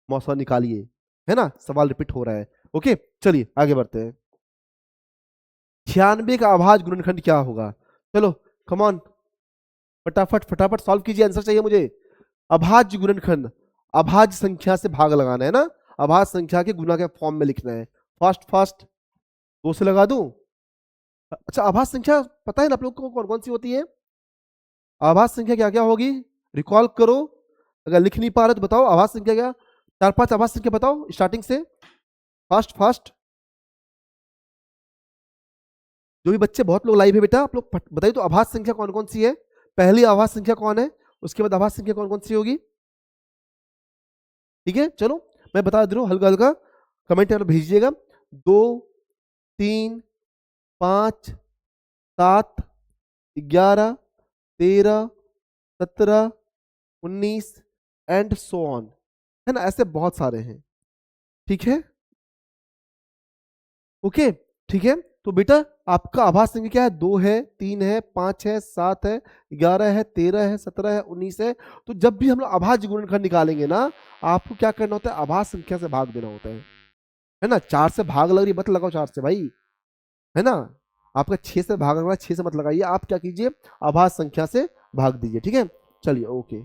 मौसम निकालिए, है ना, सवाल रिपीट हो रहा है। ओके चलिए आगे बढ़ते हैं। 96 का अभाज्य गुणनखंड क्या होगा, चलो कम ऑन फटाफट फटाफट सॉल्व कीजिए, आंसर चाहिए मुझे। अभाज्य गुणनखंड, अभाज्य संख्या से भाग लगाना है ना, अभाज्य संख्या के गुना के फॉर्म में लिखना है। फास्ट फास्ट 2 से लगा दूं। अच्छा आभाज्य संख्या पता है ना आप लोग को कौन कौन सी होती है, आभाज्य संख्या क्या क्या होगी, रिकॉल करो, अगर लिख नहीं पा रहे तो बताओ आभाज्य संख्या क्या, 4-5 आभाज्य संख्या बताओ स्टार्टिंग से, फास्ट फास्ट। जो भी बच्चे बहुत लोग लाइव है बेटा, आप लोग बताइए तो आभाज्य संख्या कौन कौन सी है, पहली आभाज्य संख्या कौन है, उसके बाद आभाज्य संख्या कौन कौन सी होगी। ठीक है चलो मैं बता दे रहा हूँ, हल्का हल्का कमेंट में भेजिएगा। 2 3 5 7 11 13 17 19 एंड सो ऑन, है ना, ऐसे बहुत सारे हैं। ठीक है, ओके, ठीक है। तो बेटा आपका आभाज्य संख्या क्या है? 2 है, 3 है, 5 है, 7 है, 11 है, 13 है, 17 है, 19 है। तो जब भी हम लोग अभाज्य गुणनखंड निकालेंगे ना, आपको क्या करना होता है? आभाज्य संख्या से भाग देना होता है ना। 4 से भाग लग रही, मत लगाओ 4 से भाई, है ना। आपका 6 से भाग लग रहा है, 6 से मत लगाइए, आप क्या कीजिए? आभाज्य संख्या से भाग दीजिए। ठीक है, चलिए ओके,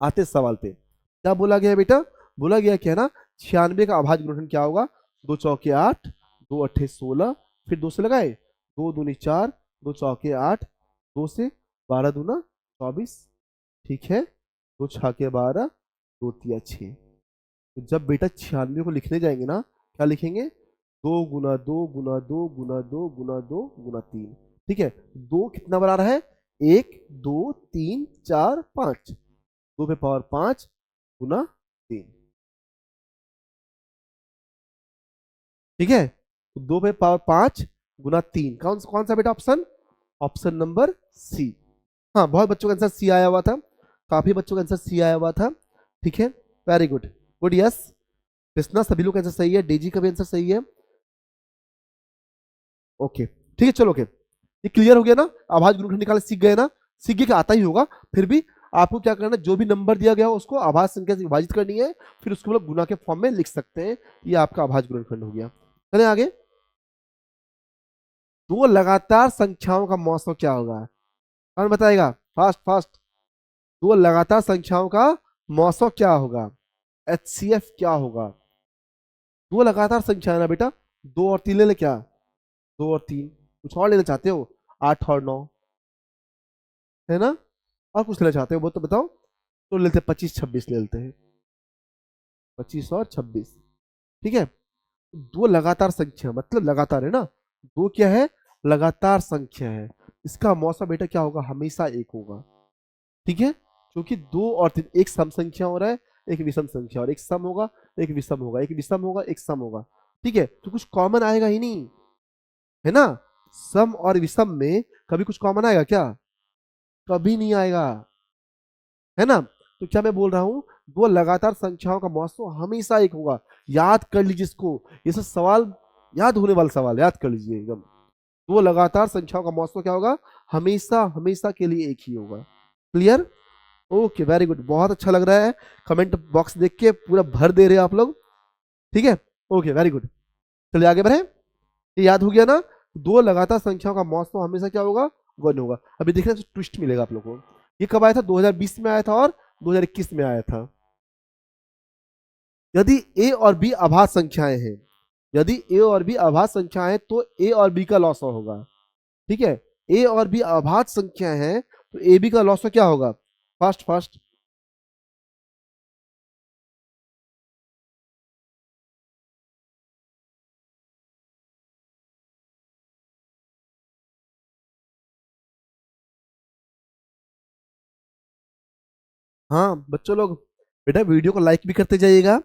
आते सवाल पे। क्या बोला गया बेटा? बोला गया क्या है ना, 96 का अभाज्य गुणनखंड क्या होगा? 2 चौके 8, 2 अट्ठे 16, फिर 2 से लगाए, 2 दूनी 4, 2 चौके 8, 2 से 12 दूना 24, ठीक है, 2 छाके 12, 2 तिया 6। तो जब बेटा 96 को लिखने जाएंगे ना, क्या लिखेंगे? 2 गुना 2 गुना 2 गुना 2 गुना 2 गुना 3। ठीक है, 2 कितना बार आ रहा है? 1 2 3 4 5, 2 पे पावर 5 गुना 3। ठीक है, तो 2 पे पावर 5 गुना 3, कौन कौन सा बेटा ऑप्शन? Option number C. हाँ, बहुत बच्चों का आंसर सी आया हुआ था, काफी बच्चों का आंसर सी आया हुआ था। ठीक है, very good, good, yes. Krishna सभी लोग का आंसर सही है, डेजी का भी आंसर सही है। ओके, ठीक है, चलो ओके, ये क्लियर हो गया ना। आभाज्य गुणनखंड निकालना सीख गए ना, सीख गए कि आता ही होगा, फिर भी आपको क्या करना है, जो भी नंबर दिया गया हो उसको आभाज्य संख्या से विभाजित करनी है, फिर उसको हम लोग गुना के फॉर्म में लिख सकते हैं। ये आपका आभाज्य गुणनखंड हो गया। चलें आगे। दो लगातार संख्याओं का मौसम क्या होगा? कौन बताएगा? Fast fast. दो लगातार संख्याओं का मौसम क्या होगा? HCF क्या होगा? दो लगातार संख्या है ना बेटा, 2 और 3 ले ले क्या? 2 और 3, कुछ और लेना चाहते हो? 8 और 9, है ना, और कुछ लेना चाहते हो वो तो बताओ। तो लेते 25 26 ले लेते हैं, 25 और 26। ठीक है, दो लगातार संख्या मतलब लगातार है ना, दो क्या है? लगातार संख्या है। इसका मौसा बेटा क्या होगा? हमेशा एक होगा। ठीक है, क्योंकि 2 और 3 एक सम संख्या हो रहा है, एक विषम संख्या, और एक सम होगा, एक विषम होगा, एक विषम होगा, एक सम होगा। ठीक है, तो कुछ कॉमन आएगा ही नहीं, है ना। सम और विषम में कभी कुछ कॉमन आएगा क्या? कभी नहीं आएगा, है ना। तो क्या मैं बोल रहा हूं, दो लगातार संख्याओं का मौसम हमेशा एक होगा। याद कर लीजिए इसको, ये सब सवाल याद होने वाला सवाल, याद कर लीजिए एकदम। दो लगातार संख्याओं का मौसम क्या होगा? हमेशा हमेशा के लिए एक ही होगा। क्लियर? ओके, वेरी गुड, बहुत अच्छा लग रहा है। कमेंट बॉक्स देख के पूरा भर दे रहे हैं आप लोग। ठीक है, ओके, वेरी गुड। चलिए आगे बढ़े। ये याद हो गया ना, दो लगातार संख्याओं का मौसम हमेशा क्या होगा? वन होगा। अभी देखने से ट्विस्ट मिलेगा आप लोगों को। ये कब आया था? 2020 में आया था और 2021 में आया था। यदि ए और बी अभाज्य संख्याएं हैं, यदि ए और बी अभाज्य संख्याएं हैं तो ए और बी का लॉस होगा। ठीक है, ए और बी अभाज्य संख्याएं हैं तो ए बी का लॉस क्या होगा? Fast fast. हाँ बच्चों लोग, बेटा वीडियो को लाइक भी करते जाइएगा।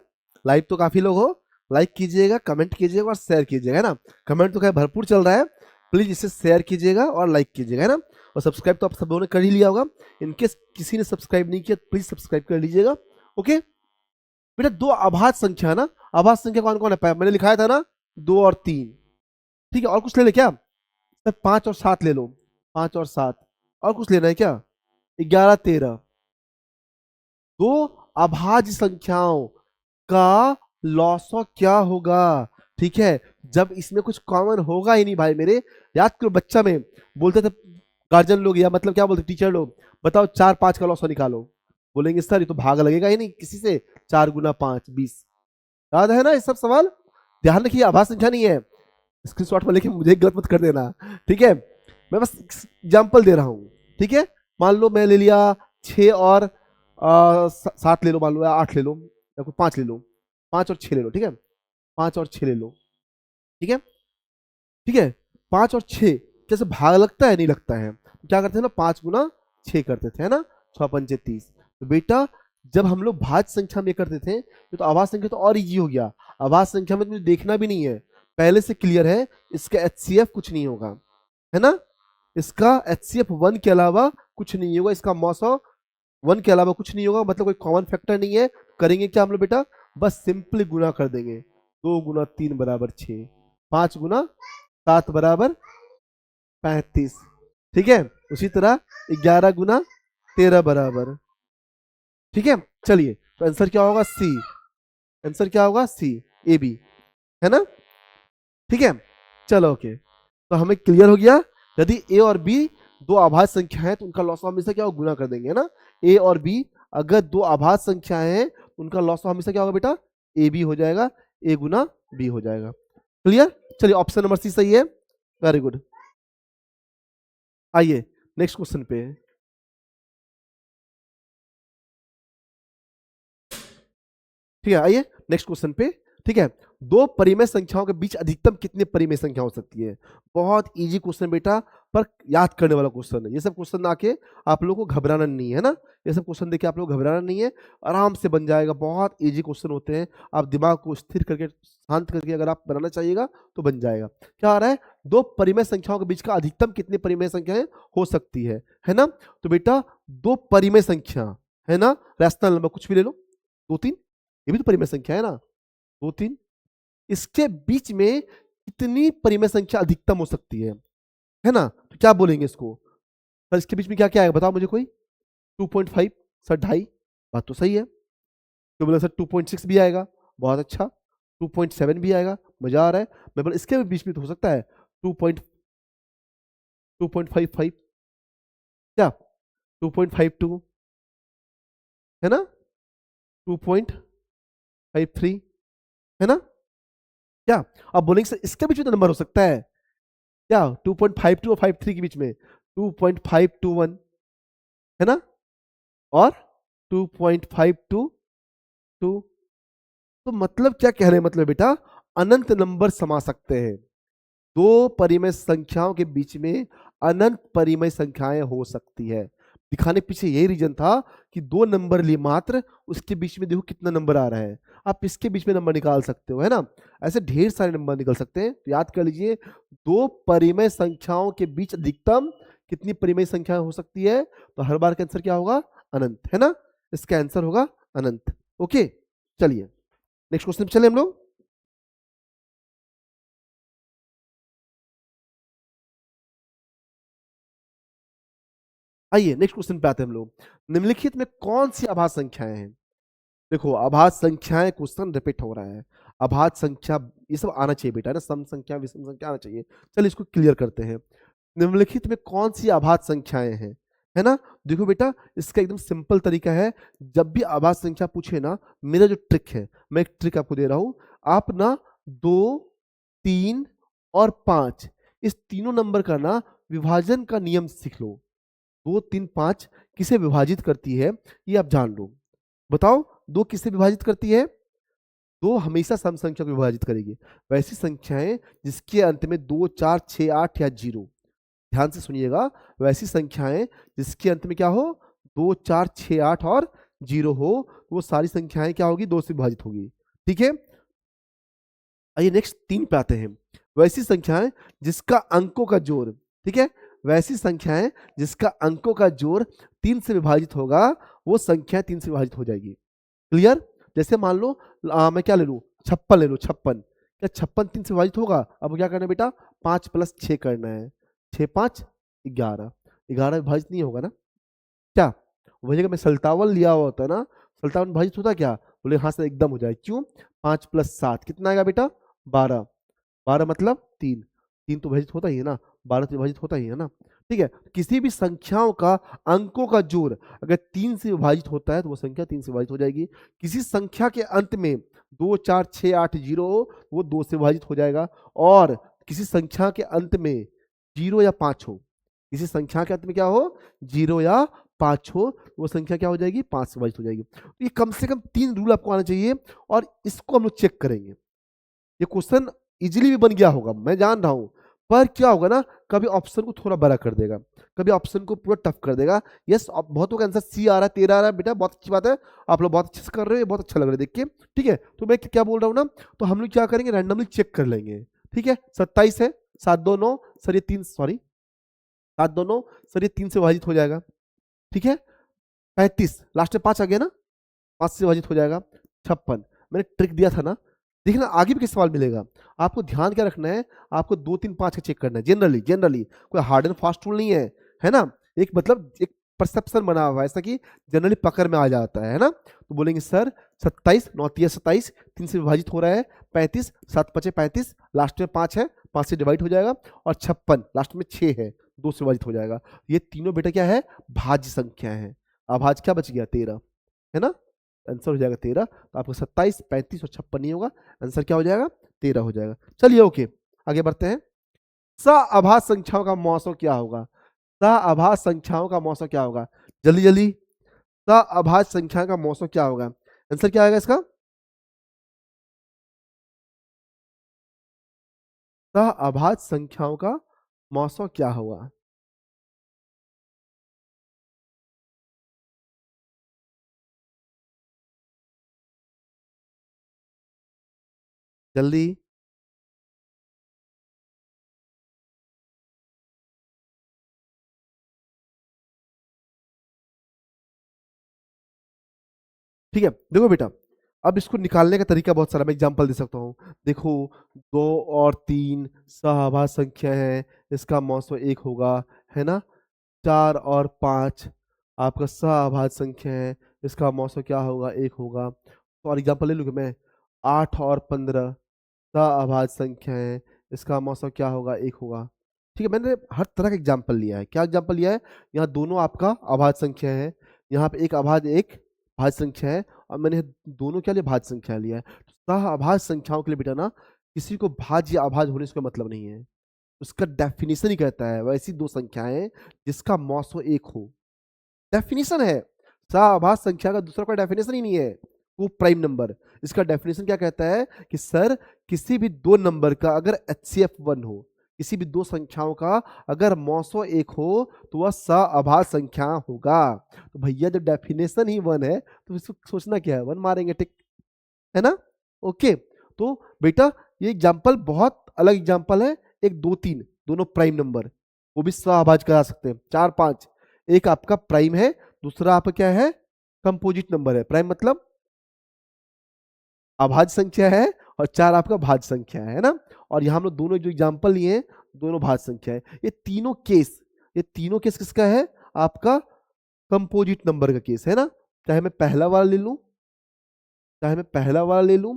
लाइक तो काफी लोग हो, लाइक कीजिएगा, कमेंट कीजिएगा और शेयर कीजिएगा, है ना। कमेंट तो खैर भरपूर चल रहा है, प्लीज इसे शेयर कीजिएगा और लाइक कीजिएगा, है ना। और सब्सक्राइब तो आप सब लोगों ने कर ही लिया होगा। इनकेस किसी ने सब्सक्राइब नहीं किया प्लीज सब्सक्राइब कर लीजिएगा। ओके बेटा, दो अभाज्य संख्या है ना, अभाज्य संख्या कौन कौन है? मैंने लिखाया था ना, 2 और 3। ठीक है, और कुछ ले ले क्या? 5 और 7 ले लो, 5 और 7। और कुछ लेना है क्या? 11 13। दो अभाज्य संख्याओं का लॉसो क्या होगा? ठीक है, जब इसमें कुछ कॉमन होगा ही नहीं भाई मेरे। याद करो बच्चा में बोलते थे गार्जियन लोग, या मतलब क्या बोलते टीचर लोग, बताओ 4 5 का लॉसो निकालो। बोलेंगे सर ये तो भाग लगेगा ही नहीं किसी से, 4 गुना 5 20। याद है ना ये सब सवाल? ध्यान रखिए, आभाज्य संख्या नहीं है। स्क्रीनशॉट में लेके मुझे गलत मत कर देना। ठीक है, मैं बस एग्जाम्पल दे रहा हूँ। ठीक है, मान लो मैं ले लिया 6 और 7 ले लो, मान लो, या 8 ले लो, या कोई 5 ले लो, 5 और 6 ले लो। ठीक है, 5 और 6 ले लो। ठीक है, ठीक है, 5 और 6 जैसे भाग लगता है नहीं लगता है, तो क्या करते हैं ना, 5 गुना 6 करते थे, है ना, 6 पंचे 30। तो बेटा जब हम लोग भाज्य संख्या में करते थे तो आभाज्य संख्या तो और इजी हो गया। आभाज्य संख्या में मुझे देखना भी नहीं है, पहले से क्लियर है, इसका HCF कुछ नहीं होगा, है ना। इसका HCF 1 के अलावा कुछ नहीं होगा। इसका मौसम 1 के अलावा कुछ नहीं होगा, मतलब कोई कॉमन फैक्टर नहीं है। करेंगे क्या हम लोग बेटा, बस सिंपली गुना कर देंगे। 2 गुना 3 बराबर 6, 5 गुना 7 बराबर 35। ठीक है, उसी तरह 11 गुना 13 बराबर, ठीक है। चलिए, तो आंसर क्या होगा, सी। आंसर क्या होगा, सी, ए बी, है ना। ठीक है, चलो ओके, तो हमें क्लियर हो गया। यदि ए और बी दो आभाज्य संख्या है तो उनका लॉस हमेशा क्या होगा, गुना कर देंगे, है ना। ए और बी अगर दो आभाज्य संख्या है उनका लॉस हमेशा क्या होगा बेटा, ए बी हो जाएगा, ए गुना बी हो जाएगा। क्लियर। चलिए, ऑप्शन नंबर सी सही है, वेरी गुड। आइए नेक्स्ट क्वेश्चन पे। ठीक है, आइए नेक्स्ट क्वेश्चन पे। ठीक है, दो परिमेय संख्याओं के बीच अधिकतम कितने परिमेय संख्या हो सकती है। बहुत इजी क्वेश्चन बेटा, पर याद करने वाला क्वेश्चन है। ये सब क्वेश्चन आके आप लोगों को घबराना नहीं है ना, ये सब क्वेश्चन देखे आप लोग घबराना नहीं है, आराम से बन जाएगा। बहुत इजी क्वेश्चन होते हैं, आप दिमाग को स्थिर करके शांत करके अगर आप बनाना चाहिएगा तो बन जाएगा। क्या आ रहा है, दो परिमेय संख्याओं के बीच का अधिकतम कितने परिमेय संख्याएं हो सकती है ना। तो बेटा दो परिमेय संख्या है ना, रैशनल नंबर कुछ भी ले लो, 2 3, ये भी तो परिमेय संख्या है ना, 2 3, इसके बीच में कितनी परिमेय संख्या अधिकतम हो सकती है ना। तो क्या बोलेंगे इसको, सर इसके बीच में क्या क्या आएगा बताओ मुझे कोई। 2.5, सर 2.5, बात तो सही है। तो बोला सर 2.6 भी आएगा, बहुत अच्छा। 2.7 भी आएगा, मजा आ रहा है। मैं बोला इसके बीच में तो हो सकता है 2.55, क्या 2.52, है ना, 2.53, है ना। क्या अब बोलेंगे सर इसके बीच में तो नंबर हो सकता है क्या, 2.52 और 53 के बीच में 2.521, है ना, और 2.522। तो मतलब क्या कह रहे हैं, मतलब बेटा अनंत नंबर समा सकते हैं, दो परिमेय संख्याओं के बीच में अनंत परिमेय संख्याएं हो सकती है। दिखाने पीछे यही रीजन था कि दो नंबर लिए मात्र, उसके बीच में देखो कितना नंबर आ रहा है, आप इसके बीच में नंबर निकाल सकते हो, है ना। ऐसे ढेर सारे नंबर निकल सकते हैं, तो याद कर लीजिए दो परिमेय संख्याओं के बीच अधिकतम कितनी परिमेय संख्या हो सकती है। तो हर बार का आंसर क्या होगा, अनंत, है ना। इसका आंसर होगा अनंत। ओके, चलिए नेक्स्ट क्वेश्चन पे चले हम लोग। आइए नेक्स्ट क्वेश्चन पे आते हैं हम लोग। निम्नलिखित में कौन सी अभाज्य संख्याएं हैं। देखो अभाज्य संख्याएं, क्वेश्चन रिपीट हो रहा है। अभाज्य संख्या ये सब आना चाहिए बेटा, ना सम संख्या विषम संख्या आना चाहिए। चलिए इसको क्लियर करते हैं। निम्नलिखित में कौन सी अभाज्य संख्याएं हैं, है ना। देखो बेटा इसका एकदम सिंपल तरीका है, जब भी अभाज्य संख्या पूछे ना, मेरा जो ट्रिक है, मैं एक ट्रिक आपको दे रहा हूं। आप ना 2 3 और 5 इस तीनों नंबर का ना विभाजन का नियम सीख लो। 2 3 5 किसे विभाजित करती है ये आप जान लो। बताओ 2 किसे विभाजित करती है, 2 हमेशा सम संख्या को विभाजित करेगी। वैसी संख्याएं जिसके अंत में 2 4 6 8 या 0, ध्यान से सुनिएगा, वैसी संख्याएं जिसके अंत में क्या हो, 2 4 6 8 और 0 हो, वो सारी संख्याएं क्या होगी, 2 से विभाजित होगी। ठीक है, आइए नेक्स्ट 3 पे आते हैं। वैसी संख्याएं जिसका अंकों का जोड़, ठीक है, वैसी संख्याएं जिसका अंकों का जोड़ 3 से विभाजित होगा, वो संख्या 3 से विभाजित हो जाएगी। क्लियर। जैसे मान लो मैं क्या ले लूं, 56 ले लो, 56, क्या 56 3 से विभाजित होगा। अब क्या करना है बेटा, 5 + 6 करना है, 6 5 11, 11 विभाजित नहीं होगा ना। क्या वही अगर मैं सल्टावन लिया हुआ होता है ना, सल्टावन विभाजित होता क्या, बोले हाँ सर एकदम हो जाए। क्यों, 5 + 7 कितना आएगा बेटा, 12, 12 मतलब 3, 3 तो विभाजित होता ही है ना, 12 तो विभाजित होता ही है ना। ठीक है, किसी भी संख्याओं का अंकों का जोड़ अगर 3 से विभाजित होता है तो वो संख्या 3 से विभाजित हो जाएगी। किसी संख्या के अंत में 2 4 6 8 0 हो, वो 2 से विभाजित हो जाएगा। और किसी संख्या के अंत में 0 या 5 हो, किसी संख्या के अंत में क्या हो, 0 या 5 हो, वो संख्या क्या हो जाएगी, 5 से विभाजित हो जाएगी। तो ये कम से कम 3 रूल आपको आना चाहिए, और इसको हम लोग चेक करेंगे। ये क्वेश्चन इजीली भी बन गया होगा मैं जान रहा हूं, पर क्या होगा ना, कभी ऑप्शन को थोड़ा बड़ा कर देगा, कभी ऑप्शन को पूरा टफ कर देगा। यस, बहुतों का आंसर सी आ रहा है, 13 आ रहा है बेटा, बहुत अच्छी बात है, आप लोग बहुत अच्छे से कर रहे हो, बहुत अच्छा लग रहा है देख के। ठीक है, तो मैं क्या बोल रहा हूँ ना, तो हम लोग क्या करेंगे, रैंडमली चेक कर लेंगे। ठीक है, 27 है, 7 2 9, सर ये 3, सॉरी 7 2 9, सर ये 3 से विभाजित हो जाएगा। ठीक है, 35, लास्ट में 5 आ गया ना, 5 से विभाजित हो जाएगा 56। मैंने ट्रिक दिया था ना, देखना आगे भी किस सवाल मिलेगा। आपको ध्यान क्या रखना है, आपको 2 3 5 का चेक करना है। जनरली जनरली कोई हार्ड एंड फास्ट रूल नहीं है ना, एक मतलब एक परसेप्शन बना हुआ है ऐसा कि जनरली पकड़ में आ जाता है ना। तो बोलेंगे सर 27, 9 तिया 27, 3 से विभाजित हो रहा है 35, 7 5 35, लास्ट में 5 है, 5 से डिवाइड हो जाएगा, और 56 लास्ट में 6 है, 2 से विभाजित हो जाएगा। ये तीनों बेटा क्या है, भाज्य संख्या है। अभाज्य क्या बच गया, 13, है ना। आंसर हो जाएगा 13। तो आपको 27, 35 और 56 नहीं होगा, आंसर क्या हो जाएगा, 13 हो जाएगा। चलिए ओके, आगे बढ़ते हैं। सअभाज्य संख्याओं का मौसम क्या होगा, सअभाज्य संख्याओं का मौसम क्या होगा, जल्दी जल्दी। सअभाज्य संख्या का मौसम क्या होगा, आंसर क्या आएगा इसका, सअभाज्य संख्याओं का मौसम क्या होगा। जल्दी, ठीक है। देखो बेटा, अब इसको निकालने का तरीका बहुत सारा, मैं एग्जांपल दे सकता हूँ। देखो 2 और 3 सअभाज्य संख्या है, इसका मौसम 1 होगा, है ना। 4 और 5 आपका सअभाज्य संख्या है, इसका मौसम क्या होगा, 1 होगा। तो और एग्जांपल ले लूँ मैं, 8 और 15 सअभाज्य संख्या है, इसका मौसम क्या होगा, 1 होगा। ठीक है, मैंने हर तरह का एग्जांपल लिया है। क्या एग्जांपल लिया है, यहाँ दोनों आपका अभाज्य संख्या है, यहाँ पे एक अभाज्य एक भाज्य संख्या है, और मैंने दोनों के लिए भाज्य संख्या लिया है। तो सअभाज्य संख्याओं के लिए बेटा ना, किसी को भाज्य या अभाज्य होने से कोई मतलब नहीं है, उसका डेफिनेशन ही कहता है वैसी दो संख्याएं जिसका मौसो एक हो, डेफिनेशन है। सअभाज्य संख्या का दूसरा कोई डेफिनेशन ही नहीं है, वो प्राइम नंबर। इसका डेफिनेशन क्या कहता है कि सर किसी भी दो नंबर का अगर HCF 1 हो, किसी भी दो संख्याओं का अगर मौसो एक हो, तो वह सअभाज्य संख्या होगा। तो भैया जब डेफिनेशन ही 1 है तो इसको सोचना क्या है, 1 मारेंगे, टिक, है ना। ओके, तो बेटा ये एग्जाम्पल बहुत अलग एग्जाम्पल है। एक 2 3 दोनों प्राइम नंबर, वो भी सअभाज्य करा सकते हैं। 4 5 एक आपका प्राइम है, दूसरा आपका क्या है, कंपोजिट नंबर है। प्राइम मतलब अभाज्य संख्या है, और 4 आपका भाज्य संख्या है ना। और यहाँ हम लोग दोनों जो एग्जाम्पल लिए हैं, दोनों भाज्य संख्या है। ये तीनों केस किसका है, आपका कंपोजिट नंबर का केस है ना। चाहे मैं पहला वाला ले लूं, चाहे मैं पहला वाला ले लूं,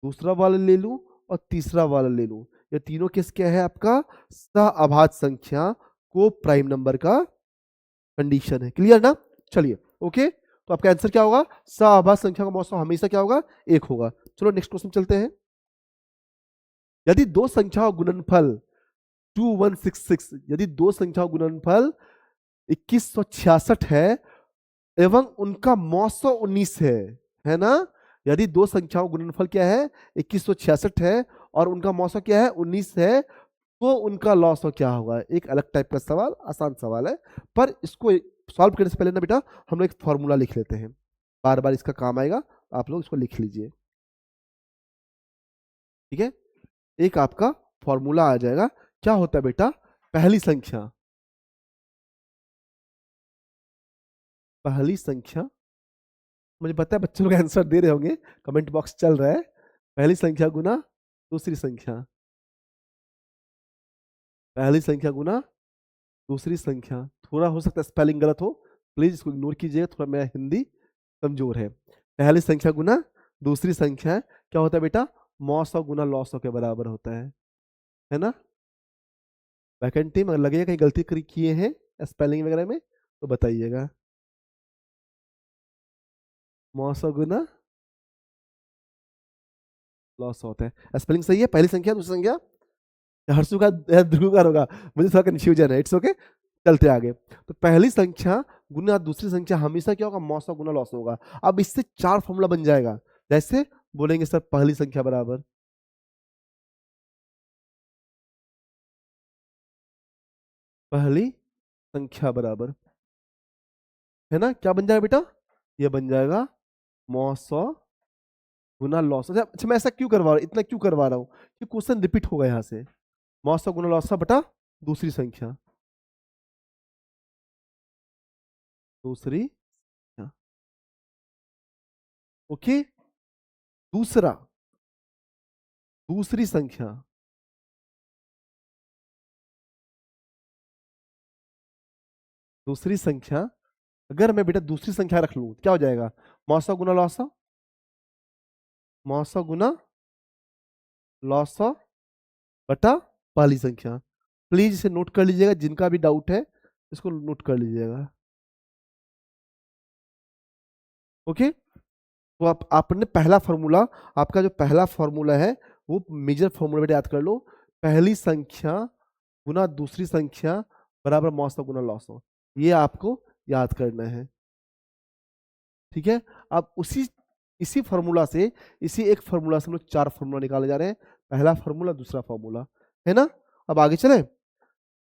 दूसरा वाला ले लूं, और तीसरा वाला ले लूं, ये तीनों केस क्या है, आपका सअभाज्य संख्या को प्राइम नंबर का कंडीशन है। क्लियर ना। चलिए ओके, तो आपका आंसर क्या होगा, सअभाज्य संख्या का मौसम हमेशा क्या होगा, 1 होगा। चलो नेक्स्ट क्वेश्चन चलते हैं। यदि दो संख्याओं गुणनफल 2166, यदि दो संख्याओं गुणनफल 2166 है एवं उनका मौसो 19 है ना। यदि दो संख्याओं गुणनफल क्या है, 2166 है, और उनका मौसो क्या है, 19 है, तो उनका लॉस क्या होगा। एक अलग टाइप का सवाल, आसान सवाल है, पर इसको सॉल्व करने से पहले ना बेटा हम लोग एक फॉर्मूला लिख लेते हैं, बार बार इसका काम आएगा, आप लोग इसको लिख लीजिए। ठीक है, एक आपका फॉर्मूला आ जाएगा। क्या होता है बेटा, पहली संख्या, पहली संख्या, मुझे पता है बच्चे लोग आंसर दे रहे होंगे, कमेंट बॉक्स चल रहा है। पहली संख्या गुना दूसरी संख्या, पहली संख्या गुना दूसरी संख्या। थोड़ा हो सकता है स्पेलिंग गलत हो, प्लीज इसको इग्नोर कीजिए, थोड़ा मेरा हिंदी कमजोर है। पहली संख्या गुना दूसरी संख्या क्या होता है बेटा, मौसौ गुना लॉसौ के बराबर होता है ना। वैकेंट टीम अगर लगेगा कहीं गलती किए हैं स्पेलिंग वगैरह में तो बताइएगा। मौसौ गुना लॉस होता है, स्पेलिंग सही है। पहली संख्या दूसरी संख्या, हर्षु का ध्रुवकार होगा, मुझे थोड़ा कंफ्यूजन है, इट्स ओके। चलते आगे, तो पहली संख्या गुना दूसरी संख्या हमेशा क्या होगा, मौसम गुना लॉस होगा। अब इससे 4 फॉर्मूला बन जाएगा, जैसे बोलेंगे सर पहली संख्या बराबर पहली संख्या बराबर, है ना। क्या बन जाएगा बेटा, ये बन जाएगा मौसम गुना लॉस। अच्छा मैं ऐसा क्यों करवा रहा हूँ, इतना क्यों करवा रहा हूँ कि क्वेश्चन रिपीट होगा यहाँ से। मौसम गुना लॉस बटा दूसरी संख्या, दूसरी संख्या, ओके। दूसरा, दूसरी संख्या, दूसरी संख्या, अगर मैं बेटा दूसरी संख्या रख लूं क्या हो जाएगा? मौसा गुना लौसा, मौसा गुना लौसा बटा पहली संख्या। प्लीज इसे नोट कर लीजिएगा, जिनका भी डाउट है इसको नोट कर लीजिएगा। ओके, तो आपने पहला फॉर्मूला, आपका जो पहला फॉर्मूला है वो मेजर फॉर्मूला बेटा याद कर लो। पहली संख्या गुना दूसरी संख्या बराबर मौसा गुना लौसा, ये आपको याद करना है। ठीक है, अब इसी फॉर्मूला से, इसी एक फॉर्मूला से हम लोग 4 फॉर्मूला निकाले जा रहे हैं। पहला फॉर्मूला, दूसरा फॉर्मूला, है ना। अब आगे चले।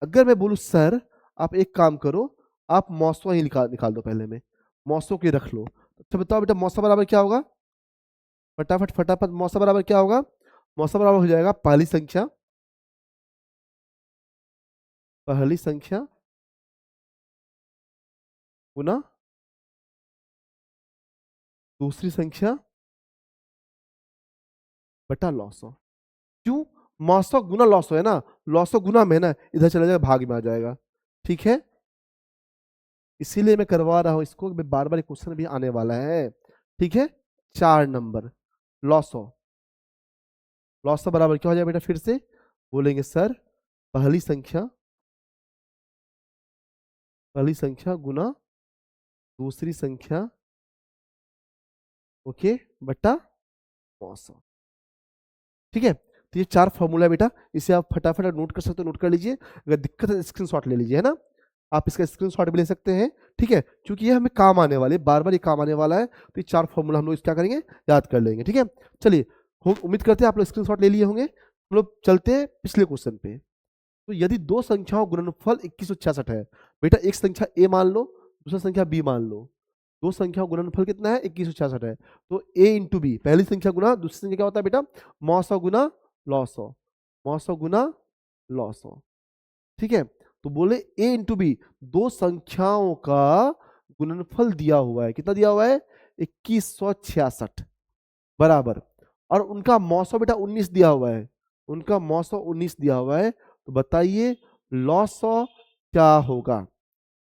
अगर मैं बोलूं सर आप एक काम करो, आप मौसो ही निकाल दो, पहले में मौसो के रख लो। अच्छा बताओ बेटा मौसा बराबर क्या होगा? फटाफट फटाफट, मौसा बराबर क्या होगा? मौसा बराबर हो जाएगा पहली संख्या, पहली संख्या गुना दूसरी संख्या बटा लॉसो। क्यों? मौसो गुना लॉसो है ना, लॉसो गुना में ना, इधर चला जाएगा भाग में आ जाएगा। ठीक है, इसीलिए मैं करवा रहा हूं इसको, बार बार क्वेश्चन भी आने वाला है। ठीक है, 4 नंबर लॉसो, लॉसो बराबर क्या हो जाएगा बेटा? फिर से बोलेंगे सर, पहली संख्या, पहली संख्या गुना दूसरी संख्या, ओके, बटा मौसो। ठीक है, तो ये 4 फॉर्मूला है बेटा, इसे आप फटाफट नोट कर सकते हो, नोट कर लीजिए। अगर दिक्कत है स्क्रीनशॉट ले लीजिए, है ना, आप इसका स्क्रीनशॉट भी ले सकते हैं। ठीक है, क्योंकि ये हमें काम आने वाले, बार बार ये काम आने वाला है, तो ये 4 फॉर्मूला हम लोग क्या करेंगे, याद कर लेंगे। ठीक है, चलिए, उम्मीद करते हैं आप लोग स्क्रीनशॉट ले लिए होंगे। हम लोग चलते हैं पिछले क्वेश्चन पे। तो यदि दो संख्याओं गुणनफल 2166 है, बेटा एक संख्या ए मान लो, दूसरा संख्या बी मान लो। दो संख्याओं गुणनफल कितना है? 2166 है। तो ए इंटू बी, पहली संख्या गुना दूसरी संख्या क्या होता है बेटा? मौसौ गुना लौसौ, मौसौ गुना लौसौ। ठीक है, तो बोले ए इंटू बी, दो संख्याओं का गुणनफल दिया हुआ है, कितना दिया हुआ है? 2166 बराबर, और उनका मौसौ बेटा 19 दिया हुआ है, उनका मौसौ 19 दिया हुआ है। तो बताइए लॉसौ क्या होगा?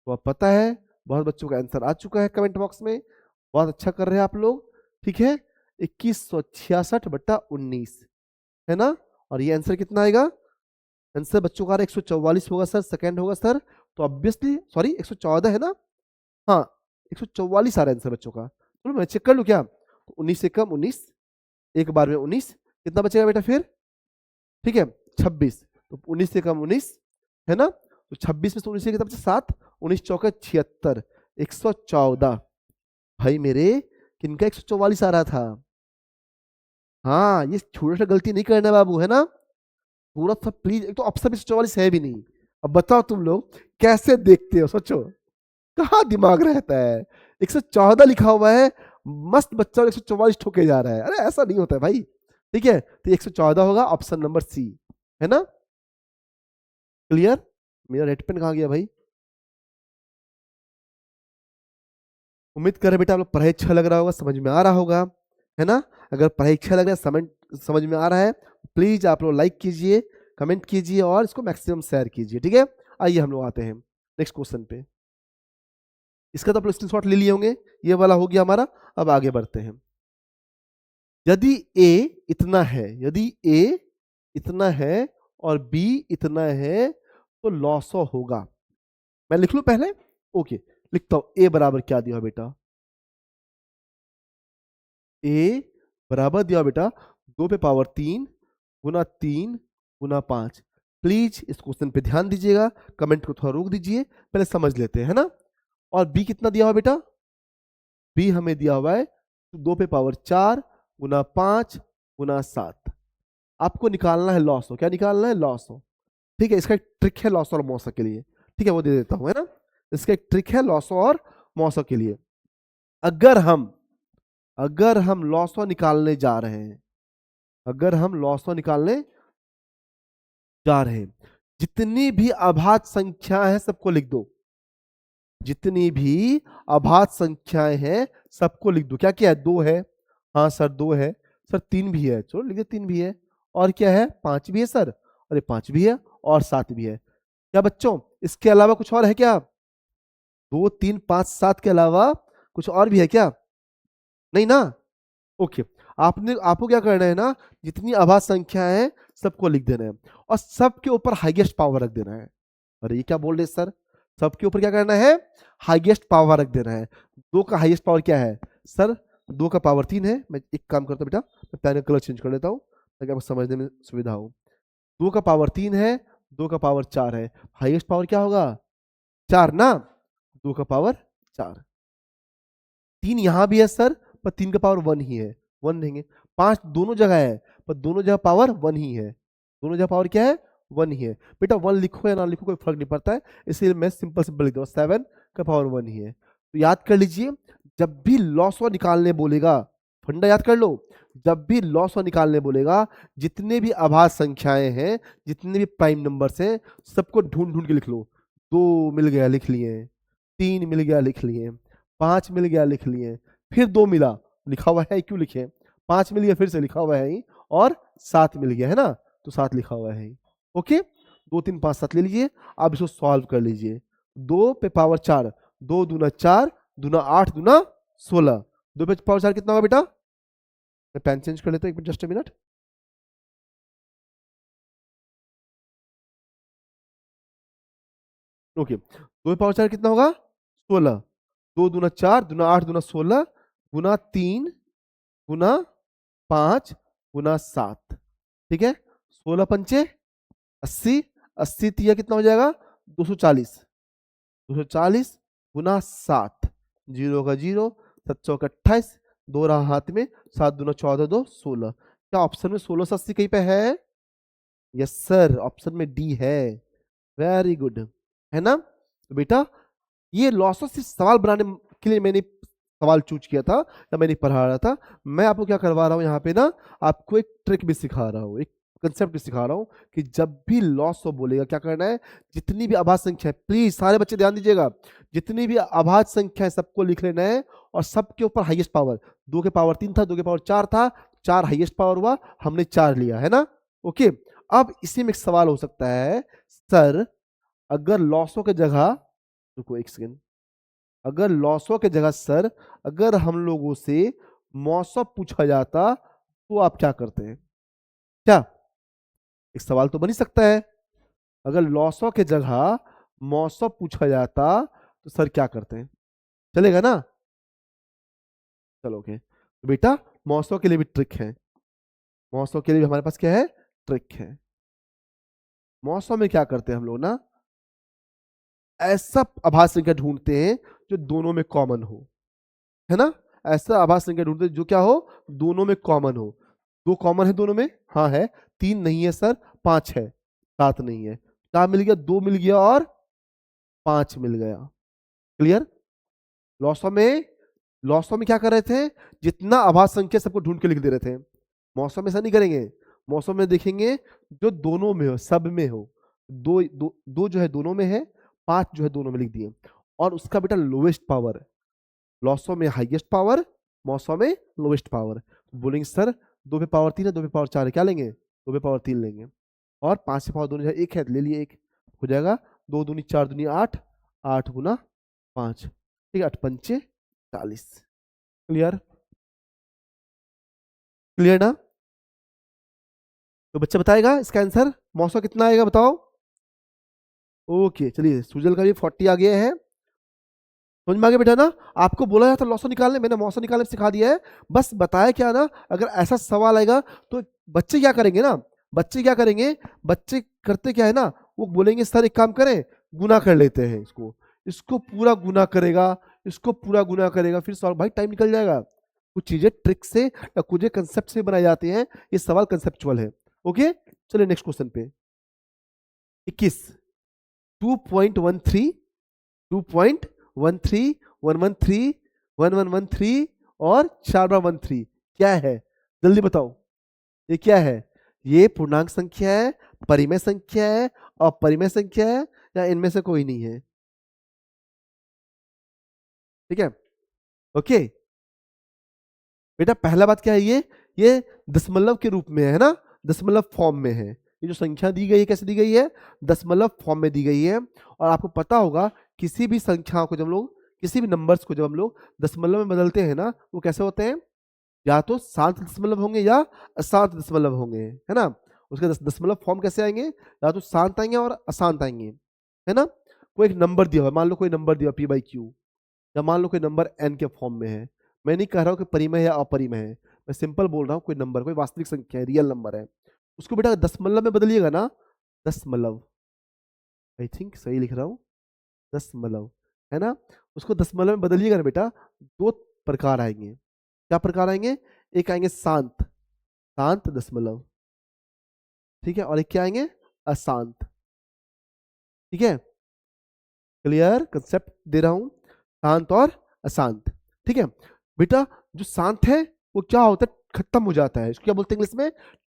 तो अब पता है, बहुत बच्चों का आंसर आ चुका है कमेंट बॉक्स में, बहुत अच्छा कर रहे हैं आप लोग। ठीक है, 2166 बटा 19, है ना, और ये आंसर कितना आएगा? आंसर बच्चों का 144 होगा सर, सेकंड होगा सर, तो ऑब्वियसली सॉरी 114 है ना, हाँ 144 आ रहा है आंसर बच्चों का। चलो मैं चेक कर लूँ क्या? तो 19 से कम 19, एक बार में 19, कितना बचेगा बेटा फिर? ठीक है 26, तो 19 से कम 19, है ना, तो 26 में से 19 से कितना बचा? 7, 19 चौका 76, 114। भाई मेरे, किनका 144 आ रहा था? हाँ, ये छोटा सा गलती नहीं करना बाबू, है ना, पूरा सा प्लीज। एक तो ऑप्शन 144 है भी नहीं। अब बताओ तुम लोग कैसे देखते हो, सोचो कहाँ दिमाग रहता है। 114 लिखा हुआ है, मस्त बच्चा 144 ठोके जा रहा है, अरे ऐसा नहीं होता है भाई। ठीक है, तो 114 होगा ऑप्शन नंबर सी, है ना, क्लियर? मेरा रेड पेन कहाँ गया भाई? उम्मीद कर रहे बेटा आप लोग पढ़ाई अच्छा लग रहा होगा, समझ में आ रहा होगा, है ना। अगर पढ़ाई अच्छा लग रहा है, समझ में आ रहा है, प्लीज आप लोग लाइक कीजिए, कमेंट कीजिए और इसको मैक्सिमम शेयर कीजिए। ठीक है, आइए हम लोग आते हैं नेक्स्ट क्वेश्चन पे। इसका तो आप लोग स्क्रीनशॉट ले लिए होंगे, ये वाला हो गया हमारा। अब आगे बढ़ते हैं। यदि ए इतना है, यदि ए इतना है और बी इतना है, तो लॉसो होगा। मैं लिख लूं पहले? ओके, लिखता हूं। ए बराबर क्या दिया बेटा? ए बराबर दिया बेटा 2 पे पावर 3 गुना 3 गुना 5। प्लीज इस क्वेश्चन पे ध्यान दीजिएगा, कमेंट को थोड़ा रोक दीजिए, पहले समझ लेते हैं, है ना। और बी कितना दिया हुआ बेटा? बी हमें दिया हुआ है 2 पे पावर 4 गुना 5 गुना 7। आपको निकालना है लॉस हो, क्या निकालना है? लॉस हो। ठीक है, इसका एक ट्रिक है लॉस और मौसा के लिए, ठीक है वो दे देता हूं, है ना। इसका एक ट्रिक है लॉस और मौसा के लिए। अगर हम लॉसो निकालने जा रहे हैं, अगर हम लॉसो निकालने जा रहे हैं, जितनी भी अभाज्य संख्याएं हैं सबको लिख दो, जितनी भी अभाज्य संख्याएं हैं सबको लिख दो। क्या क्या है? 2 है, हाँ सर 2 है सर, 3 भी है, चलो लिख दे 3 भी है, और क्या है 5 भी है सर, अरे 5 भी है और 7 भी है। क्या बच्चों इसके अलावा कुछ और है क्या? 2 3 5 7 के अलावा कुछ और भी है क्या? नहीं ना? ओके, आपने आपको क्या करना है ना, जितनी आभाज्य संख्या है सबको लिख देना है और सबके ऊपर हाईएस्ट पावर रख देना है। अरे ये क्या बोल रहे सर, सबके ऊपर क्या करना है, हाईएस्ट पावर रख देना है। 2 का हाईएस्ट पावर क्या है सर? 2 का पावर 3 है। मैं एक काम करता हूँ बेटा, मैं पेन कलर चेंज कर लेता हूँ ताकि आपको समझने में सुविधा हो। 2 का पावर 3 है, 2 का पावर 4 है, हाईएस्ट पावर क्या होगा 4 ना, 2 का पावर 4। 3 यहां भी है सर, पर 3 का पावर 1 ही है, 1 लेंगे। 5 दोनों जगह है, पर दोनों जगह पावर 1 ही है, दोनों जगह पावर क्या है 1 ही है। बेटा 1 लिखो या ना लिखो कोई फर्क नहीं पड़ता है, इसलिए मैं सिंपल सिंपल लिख दूंगा 7 का पावर 1 ही है। तो याद कर लीजिए, जब भी लॉस और निकालने बोलेगा, फंडा याद कर लो, जब भी लॉस और निकालने बोलेगा, जितने भी अभाज्य संख्याएं हैं, जितने भी प्राइम नंबर्स हैं, सबको ढूंढ ढूंढ के लिख लो। 2 मिल गया लिख लिए, 3 मिल गया लिख लिए, 5 मिल गया लिख लिए, फिर 2 मिला, लिखा हुआ है क्यों लिखे, 5 मिल गया फिर से लिखा हुआ है ही, और 7 मिल गया है ना, तो 7 लिखा हुआ है ही। ओके, 2 3 5 7 ले लीजिए, आप इसको सॉल्व कर लीजिए। 2 पे पावर 4, 2 दूना 4, दूना 8, दूना 16, 2 पे पावर 4 कितना होगा बेटा? मैं पेन चेंज कर लेता हूँ, एक minute, just a minute. Okay, 2 पे पावर 4 कितना होगा 16, 2 दूना 4, दूना 8, दूना 16, गुना 3, गुना 5, गुना 7, ठीक है। 16 पंचे 80, 80 तिया कितना हो जाएगा 240, 240 गुना 7, जीरो का जीरो, 7 चौका 28, 2 रहा हाथ में, 7 दूना 14, 2 16। क्या ऑप्शन में 16 से 80 कहीं पे है? यस सर, ऑप्शन में डी है। वेरी गुड, है ना? तो बेटा ये लॉसेस से सवाल बनाने के लिए मैंने सवाल चूज किया था, या मैंने पढ़ा रहा था। मैं आपको क्या करवा रहा हूँ यहाँ पे ना, आपको एक ट्रिक भी सिखा रहा हूँ, एक कंसेप्ट भी सिखा रहा हूँ कि जब भी लॉस हो बोलेगा क्या करना है, जितनी भी अभाज्य संख्या है, प्लीज सारे बच्चे ध्यान दीजिएगा, जितनी भी अभाज्य संख्या है सबको लिख लेना है, और सबके ऊपर हाईएस्ट पावर, 2 के पावर 3 था, 2 के पावर 4 था, 4 हाईएस्ट पावर हुआ, हमने 4 लिया है ना। ओके, अब इसी में एक सवाल हो सकता है, सर अगर लॉसों के जगह, रुको एक सेकेंड, अगर लॉसों के जगह सर अगर हम लोगों से मौसम पूछा जाता तो आप क्या करते हैं? क्या एक सवाल तो बन ही सकता है, अगर लॉसों के जगह मौसम पूछा जाता तो सर क्या करते हैं? चलेगा ना? चलो ओके, तो बेटा मौसम के लिए भी ट्रिक है, मौसम के लिए भी हमारे पास क्या है, ट्रिक है। मौसम में क्या करते हैं हम लोग ना, ऐसा आभास संख्या ढूंढते हैं जो दोनों में कॉमन हो, है ना? ऐसा आभास संख्या ढूंढते हैं जो क्या हो, दोनों में कॉमन हो। 2 कॉमन है दोनों में, हाँ है। 3 नहीं है सर, 5 है, 7 नहीं है। क्या मिल गया, 2 मिल गया और 5 मिल गया। क्लियर? लॉसो में क्या कर रहे थे, जितना आभास संख्या सबको ढूंढ के लिख दे रहे थे। मौसम में ऐसा नहीं करेंगे, मौसम में देखेंगे जो दोनों में हो, सब में हो। 2 जो है दोनों में है, 5 जो है दोनों में लिख दिए, और उसका बेटा लोवेस्ट पावर, लॉसो में हाईएस्ट पावर, मौसम में लोवेस्ट पावर। बोलेंगे सर 2 पे पावर 3 है, 2 पे पावर 4 है, क्या लेंगे 2 पे पावर 3 लेंगे, और 5 पे पावर दोनों जगह 1 है, ले लिए 1, हो जाएगा 2 दूनी 4 दूनी 8, 8 गुना 5, ठीक है, 8 पंचे 40। क्लियर? क्लियर ना? तो बच्चा बताएगा इसका आंसर मौसम कितना आएगा, बताओ। ओके चलिए, सुजल का भी 40 आ गया है, समझ में आ गया बेटा ना? आपको बोला जाता लॉसो निकालने, मैंने मौसम निकालने सिखा दिया है, बस बताया क्या ना, अगर ऐसा सवाल आएगा तो बच्चे क्या करेंगे ना, बच्चे क्या करेंगे, बच्चे करते क्या है ना, वो बोलेंगे सर एक काम करें, गुना कर लेते हैं इसको, इसको पूरा गुना करेगा, इसको पूरा गुना करेगा, फिर सवाल भाई टाइम निकल जाएगा। कुछ चीजें ट्रिक से या कुछ कंसेप्ट से बनाई जाती हैं, ये सवाल कंसेप्चुअल है। ओके चलिए नेक्स्ट क्वेश्चन पे, 21, 2.13, 2.13, 113, 1113 और 4/13 क्या है, जल्दी बताओ, ये क्या है? ये पूर्णांक संख्या है, परिमेय संख्या है, अपरिमेय संख्या है, या इनमें से कोई नहीं है? ठीक है, ओके बेटा पहला बात क्या है, ये दशमलव के रूप में है ना, दशमलव फॉर्म में है। ये जो संख्या दी गई है कैसे दी गई है, दशमलव फॉर्म में दी गई है। और आपको पता होगा किसी भी संख्या को जब हम लोग, किसी भी नंबर्स को जब हम लोग दशमलव में बदलते हैं ना, वो कैसे होते हैं, या तो शांत दशमलव होंगे या अशांत दशमलव होंगे, है ना। उसके दशमलव फॉर्म कैसे आएंगे, या तो शांत आएंगे और अशांत आएंगे, है ना। कोई एक नंबर दिया हुआ, मान लो कोई नंबर दिया पी बाई क्यू, या मान लो कोई नंबर एन के फॉर्म में है। मैं नहीं कह रहा हूँ कि परिमेय या अपरिमेय है, मैं सिंपल बोल रहा हूँ कोई नंबर, कोई वास्तविक संख्या है, रियल नंबर है, उसको बेटा दशमलव में बदलिएगा ना, दशमलव, आई थिंक सही लिख रहा हूँ, दशमलव, है ना। उसको दशमलव में बदलिएगा ना बेटा, दो प्रकार आएंगे। क्या प्रकार आएंगे, एक आएंगे शांत, शांत दशमलव, ठीक है, और एक क्या आएंगे, अशांत, ठीक है। क्लियर कंसेप्ट दे रहा हूं, शांत और अशांत, ठीक है। बेटा जो शांत है वो क्या होता है, खत्म हो जाता है, इसको क्या बोलते हैं इंग्लिश में,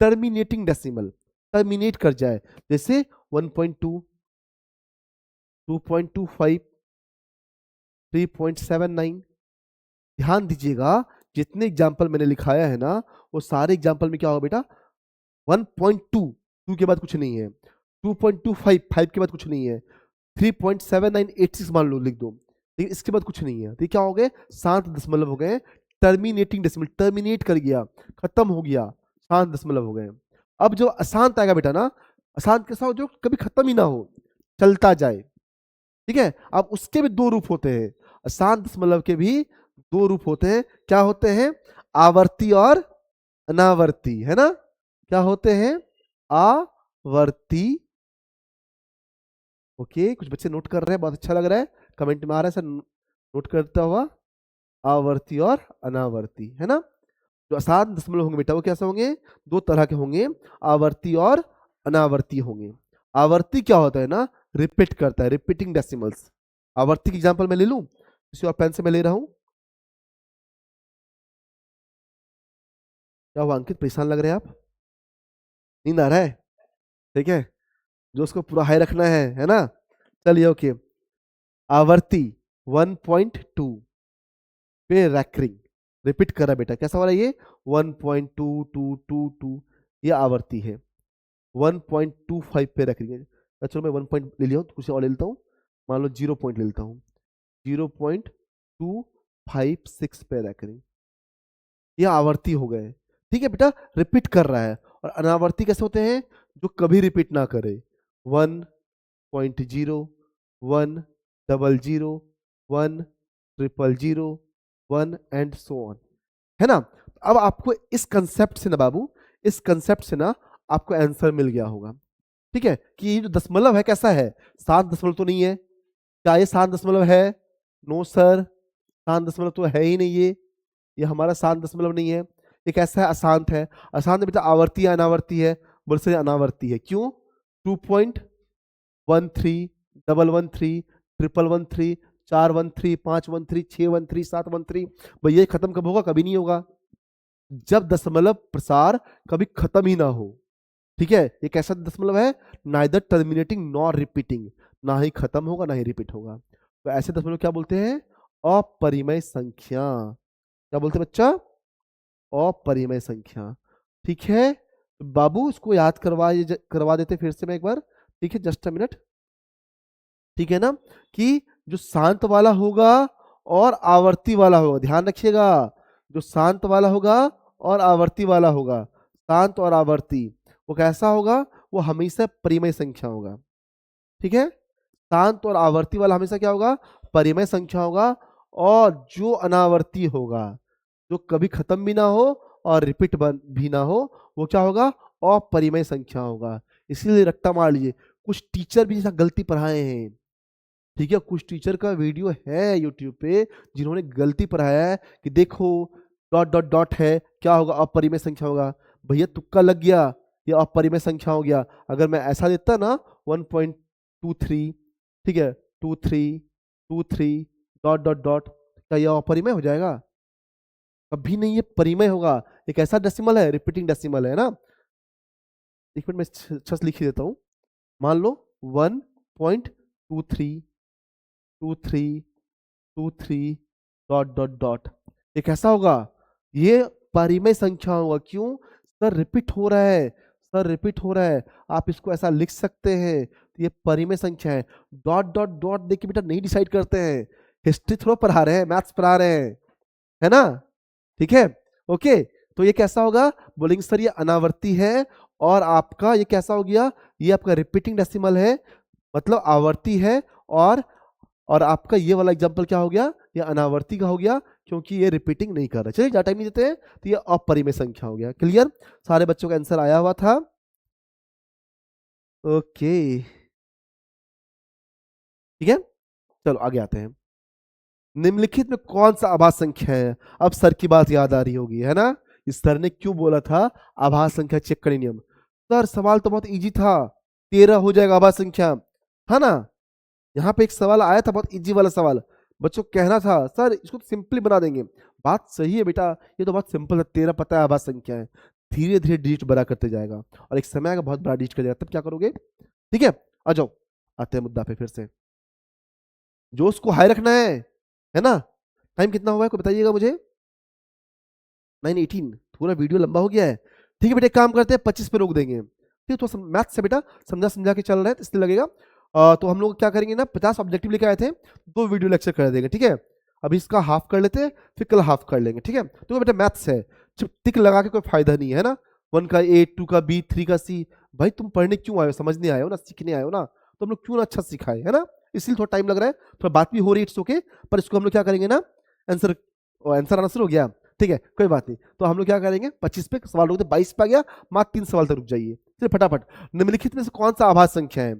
टर्मिनेटिंग डेसिमल, टर्मिनेट कर जाए, जैसे 1.2, 2.25, 3.79। ध्यान दीजिएगा जितने एग्जाम्पल मैंने लिखाया है ना, वो सारे एग्जाम्पल में क्या होगा बेटा, 1.2, 2 के बाद कुछ नहीं है, 2.25, 5 के बाद कुछ नहीं है, 3.7986 मान लो लिख दो, लेकिन इसके बाद कुछ नहीं है, तो क्या हो गए, शांत दशमलव हो गए, टर्मिनेटिंग डेसिमल, टर्मिनेट कर गया, खत्म हो गया, शांत दशमलव हो गए। अब जो अशांत आएगा बेटा ना, अशांत कैसा हो, जो कभी खत्म ही ना हो, चलता जाए, ठीक है। अब उसके भी दो रूप होते हैं, अशांत दशमलव के भी दो रूप होते हैं, क्या होते हैं, आवर्ती और अनावर्ती, है ना। क्या होते हैं, आवर्ती, ओके, कुछ बच्चे नोट कर रहे हैं, बहुत अच्छा लग रहा है, कमेंट में आ रहा है सर नोट करता हुआ, आवर्ती और अनावर्ती, है ना। जो अशांत दशमलव होंगे बेटा वो कैसे होंगे, दो तरह के होंगे, आवर्ती और अनावर्ती होंगे। आवर्ती क्या होता है ना, रिपीट करता है, रिपीटिंग डेसिमल्स। आवर्ती की एग्जांपल मैं ले लूं, किसी और पेन से मैं ले रहा हूं, क्या हुआ अंकित, परेशान लग रहे हैं आप, नींद आ रहा है, ठीक है, जो उसको पूरा हाई रखना है ना। चलिए ओके, आवर्ती 1.2 पे रैकरिंग, रिपीट कर रहा है बेटा, कैसा हो रहा है ये, 1.2222, ये आवर्ती है। 1.25 पे रैकरिंग है, चलो मैं 1 पॉइंट ले लिया हूँ, तो कुछ और ले लेता हूँ, मान लो 0 पॉइंट ले लेता हूँ, 0.256 पे रैकरिंग, ये आवर्ती हो गए, ठीक है बेटा, रिपीट कर रहा है। और अनावर्ती कैसे होते हैं, जो कभी रिपीट ना करे, 1.0, 100, 100, 1 एंड सो ऑन, है ना। अब आपको इस कंसेप्ट से ना बाबू, इस कंसेप्ट से ना आपको आंसर मिल गया होगा, ठीक है, कि ये जो दशमलव है कैसा है, 7 दशमलव तो नहीं है, क्या ये 7 दशमलव है, नो सर, 7 दशमलव तो है ही नहीं, ये हमारा 7 दशमलव नहीं है, ये कैसा है, अशांत है। अशांत बेटा आवर्ती है अनावर्ती है, बोल से अनावर्ती है, क्यों, 2.13, 113, 111, 413, 513, 613, 713, भैया खत्म कब होगा, कभी नहीं होगा, जब दशमलव प्रसार कभी खत्म ही ना हो, ठीक है। ये कैसा दशमलव है, नाइदर टर्मिनेटिंग नॉर रिपीटिंग, ना ही खत्म होगा ना ही रिपीट होगा, तो ऐसे दशमलव क्या बोलते हैं, अपरिमेय संख्या, क्या बोलते हैं बच्चा, अपरिमेय संख्या, ठीक है। बाबू इसको याद करवा देते फिर से मैं एक बार, ठीक है, जस्ट अ मिनट, ठीक है ना, कि जो शांत वाला होगा और आवर्ती वाला होगा, ध्यान रखिएगा, जो शांत वाला होगा और आवर्ती वाला होगा, शांत और आवर्ती, वो कैसा होगा, वो हमेशा परिमेय संख्या होगा, ठीक है। शांत और आवर्ती वाला हमेशा क्या होगा, परिमेय संख्या होगा, और जो अनावर्ती होगा, जो कभी खत्म भी ना हो और रिपीट भी ना हो, वो क्या होगा, अपरिमेय संख्या होगा। इसीलिए रट्टा मार लीजिए, कुछ टीचर भी जैसा गलती पढ़ाए हैं, ठीक है, कुछ टीचर का वीडियो है यूट्यूब पे जिन्होंने गलती पढ़ाया है कि देखो डॉट डॉट डॉट है, क्या होगा, अपरिमेय संख्या होगा, भैया तुक्का लग गया, ये अपरिमेय संख्या हो गया। अगर मैं ऐसा देता ना 1.23, ठीक है, 2323 डॉट डॉट डॉट, क्या ये अपरिमेय हो जाएगा, कभी नहीं, ये परिमेय होगा, एक ऐसा डेसिमल है, रिपीटिंग डेसिमल है ना। एक मिनट मैं अच्छा से लिख ही देता हूँ, मान लो 1.23 2323 डॉट डॉट डॉट, ये कैसा होगा, ये परिमेय संख्या होगा। क्यों सर? रिपीट हो रहा है, सर रिपीट हो रहा है। आप इसको ऐसा लिख सकते हैं, तो ये परिमेय संख्या है। डॉट डॉट डॉट देख के बेटा नहीं डिसाइड करते हैं, हिस्ट्री थोड़ा पढ़ा रहे हैं, मैथ्स पढ़ा रहे हैं, है ना? ठीक है, ओके। तो ये कैसा होगा? बोलेंगे सर ये अनावर्ती है, और आपका ये कैसा हो गया? ये आपका रिपीटिंग डेसिमल है, मतलब आवर्ती है, और आपका ये वाला एग्जांपल क्या हो गया? ये अनावर्ती का हो गया, क्योंकि ये रिपीटिंग नहीं कर रहा। चलिए ज़्यादा टाइम नहीं देते हैं, तो ये अपरिमेय संख्या हो गया। क्लियर? सारे बच्चों का आंसर आया हुआ था? ओके, ठीक है, चलो आगे आते हैं। निम्नलिखित में कौन सा आभास संख्या है? अब सर की बात याद आ रही होगी, है ना? इस सर ने क्यों बोला था आभास संख्या चेक करें नियम? सर सवाल तो बहुत इजी था, 13 हो जाएगा आभास संख्या, है ना? यहाँ पे एक सवाल आया था, बहुत इजी वाला सवाल, बच्चों को कहना था सर इसको तो सिंपली बना देंगे। बात सही है बेटा, ये तो बहुत सिंपल है, 13 पता है आभास संख्या है, धीरे धीरे डिजिट बड़ा करते जाएगा, और एक समय आएगा बहुत बड़ा डिजिट कर जाएगा, तब क्या करोगे? ठीक है, आ जाओ, आते हैं मुद्दा पे फिर से। जोश को हाई रखना है ना? टाइम कितना हुआ है, कोई बताइएगा मुझे? 9:18, थोड़ा वीडियो लंबा हो गया है। ठीक है बेटा, एक काम करते हैं 25 पे रोक देंगे। ठीक है, तो मैथ से बेटा समझा समझा के चल रहे हैं, तो इसलिए लगेगा। तो हम लोग क्या करेंगे ना, 50 ऑब्जेक्टिव लेके आए थे, 2 वीडियो लेक्चर कर देंगे। ठीक है, अभी इसका हाफ कर लेते हैं, फिर कल हाफ कर लेंगे। ठीक है, तो बेटा मैथ्स है, टिक लगा के कोई फायदा नहीं है ना। 1 का ए, 2 का बी, 3 का सी। भाई तुम पढ़ने क्यों आए हो? समझने आए हो ना, सीखने आए हो ना, तो हम लोग क्यों ना अच्छा सिखाए, है ना? इसलिए थोड़ा टाइम लग रहा है, थोड़ा बात भी हो रही है, इट्स ओके। पर इसको हम लोग क्या करेंगे ना, आंसर आंसर हो गया, ठीक है, कोई बात नहीं। तो हम लोग क्या करेंगे, 25 पे सवाल रुकते, 22 पे आ गया, मात्र 3 सवाल तक रुक जाइए। फिर फटाफट, निम्नलिखित में से कौन सा आभास संख्या है?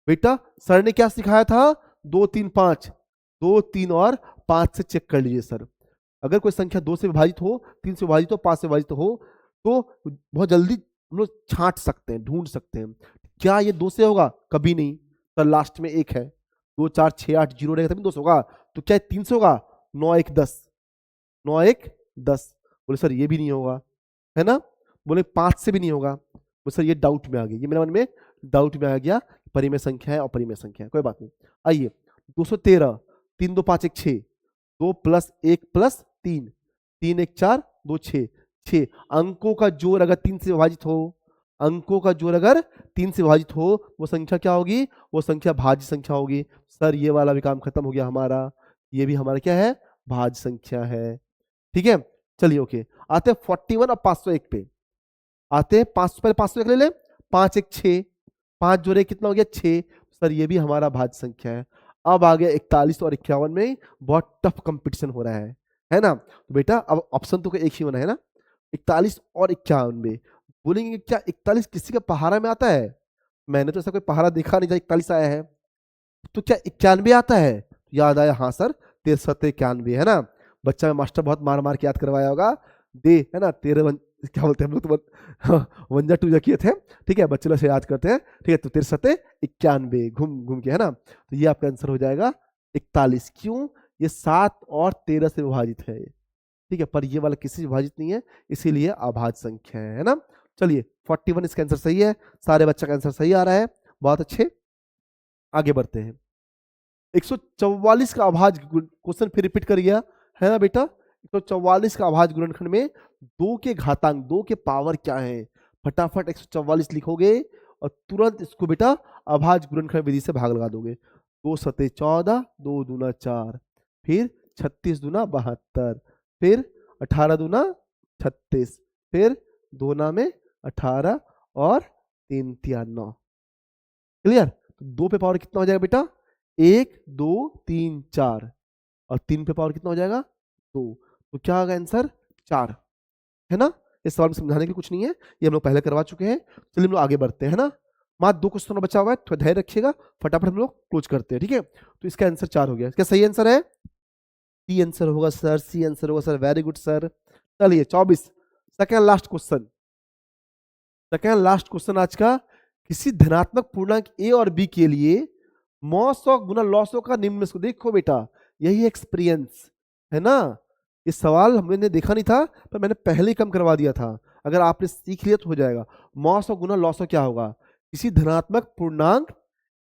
बेटा सर ने क्या सिखाया था? 2 3 5, 2 3 और 5 से चेक कर लीजिए सर। अगर कोई संख्या 2 से विभाजित हो, 3 से विभाजित हो, 5 से विभाजित हो, तो बहुत जल्दी हम लोग छांट सकते हैं, ढूंढ सकते हैं। क्या ये 2 से होगा? कभी नहीं सर, लास्ट में 1 है, 2 4 6 8 0 रहेगा तभी 2 से होगा। तो क्या 3 से होगा? 9 1 10, 9 1 10। बोले सर ये भी नहीं होगा, है ना? बोले 5 से भी नहीं होगा। बोले सर ये डाउट में आ गया, ये मेरे मन में डाउट में आ गया, परिमेय संख्या है, अपरिमेय संख्या है, कोई बात नहीं। आइए 213, 3 2 5 1 6, 2 प्लस 1 प्लस 3, 3 1 4, 2 6, 6। अंकों का जोड़ अगर 3 से विभाजित हो, अंकों का जोड़ अगर 3 से विभाजित हो, वो संख्या क्या होगी? वो संख्या भाज्य संख्या होगी। सर ये वाला भी काम खत्म हो गया हमारा, ये भी हमारा क्या है? भाज्य संख्या है। ठीक है, चलिए ओके। आते हैं 41 और 501 पे। आते हैं 500, पहले 501 ले ले। 5 1 6, 5 जोड़े कितना हो गया? 6। सर ये भी हमारा भाज्य संख्या है। अब आ गया 41 और 51 में, बहुत टफ कंपटीशन हो रहा है ना? तो बेटा अब ऑप्शन तो एक ही होना है ना, 41 और 51 में। बोलेंगे क्या 41 किसी का पहाड़ा में आता है? मैंने तो ऐसा कोई पहाड़ा देखा नहीं जहाँ 41 आया है। तो क्या 91 आता है? याद आया, हाँ सर 63 91, है ना? बच्चा में मास्टर बहुत मार मार के याद करवाया होगा, दे, है ना? 13 क्या बोलते हैं हम लोग तो वंजा टूजा किए थे। ठीक है, बच्चे लोग से याद करते हैं। ठीक है, तो 63 91 घूम घूम के, है ना? तो ये आपका आंसर हो जाएगा 41। क्यों? ये 7 और 13 से विभाजित है, ठीक है, पर ये वाला किसी से विभाजित नहीं है, इसीलिए अभाज्य संख्या है ना? चलिए 41 इसका आंसर सही है, सारे बच्चा का आंसर सही आ रहा है, बहुत अच्छे। आगे बढ़ते हैं, 144 का अभाज्य क्वेश्चन फिर रिपीट कर गया, है ना बेटा? 144 का अभाज्य गुणनखंड में 2 के घातांक, 2 के पावर क्या है? फटाफट 144 लिखोगे और तुरंत इसको बेटा अभाज्य गुणनखंड विधि से भाग लगा दोगे। 2 सते 14, 2 दूना 4, फिर 36 दूना 72, फिर 18 दूना 36, फिर 2 ना में 18 और 3 तिया 9। क्लियर? 2 पे पावर कितना हो जाएगा बेटा? 1 2 3 4, और 3 पे पावर कितना हो जाएगा? 2। तो क्या होगा आंसर? 4, है ना? इस सवाल में समझाने की कुछ नहीं है, ये हम लोग पहले करवा चुके हैं। चलिए हम लोग आगे बढ़ते हैं, है ना? मात्र 2 क्वेश्चन बचा हुआ है, थोड़ा धैर्य रखिएगा, फटाफट हम लोग क्लोज करते हैं, ठीक है? तो इसका आंसर 4 हो गया। क्या सही आंसर है? सी आंसर होगा सर, सी आंसर होगा सर, वेरी गुड सर। चलिए 24, second last question, second last question आज का। किसी धनात्मक पूर्णांक ए और बी के लिए मॉस गुना लॉसों का निम्न में, देखो बेटा यही एक्सपीरियंस है ना? ये सवाल हमने देखा नहीं था, पर मैंने पहले ही कम करवा दिया था, अगर आपने सीख लिया तो हो जाएगा। मॉस गुना लॉसों क्या होगा? किसी धनात्मक पूर्णांक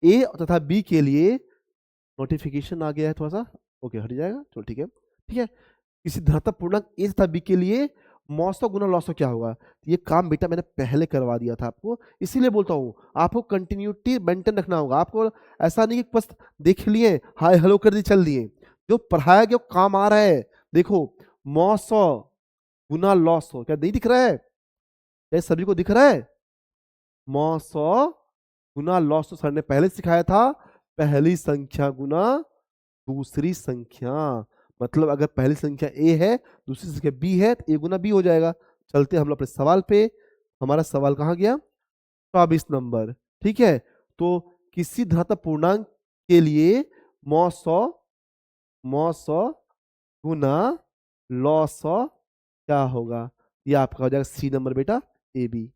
ए तथा बी के लिए, नोटिफिकेशन आ गया है थोड़ा सा, ओके हट जाएगा, चलो ठीक है, ठीक है। किसी धनात्मक पूर्णांक ए तथा बी के लिए मॉसो गुना लॉसो क्या होगा? ये काम बेटा मैंने पहले करवा दिया था आपको, इसीलिए बोलता हूँ आपको कंटिन्यूटी मेंटेन रखना होगा। आपको ऐसा नहीं कि बस देख लिए, हाय हेलो कर दी चल दिए। जो पढ़ाया गया वो काम आ रहा है। देखो मॉसो गुना लॉसो, क्या नहीं दिख रहा है? क्या सभी को दिख रहा है? मॉसो गुना लॉसो सर ने पहले सिखाया था, पहली संख्या गुना दूसरी संख्या। मतलब अगर पहली संख्या ए है, दूसरी संख्या बी है, तो ए गुना बी हो जाएगा। चलते हम लोग अपने सवाल पे। हमारा सवाल कहाँ गया? 24 नंबर। ठीक है, तो किसी धनात्मक पूर्णांक के लिए मॉसो गुना लॉसो क्या होगा? ये आपका हो जाएगा सी नंबर बेटा, ए बी।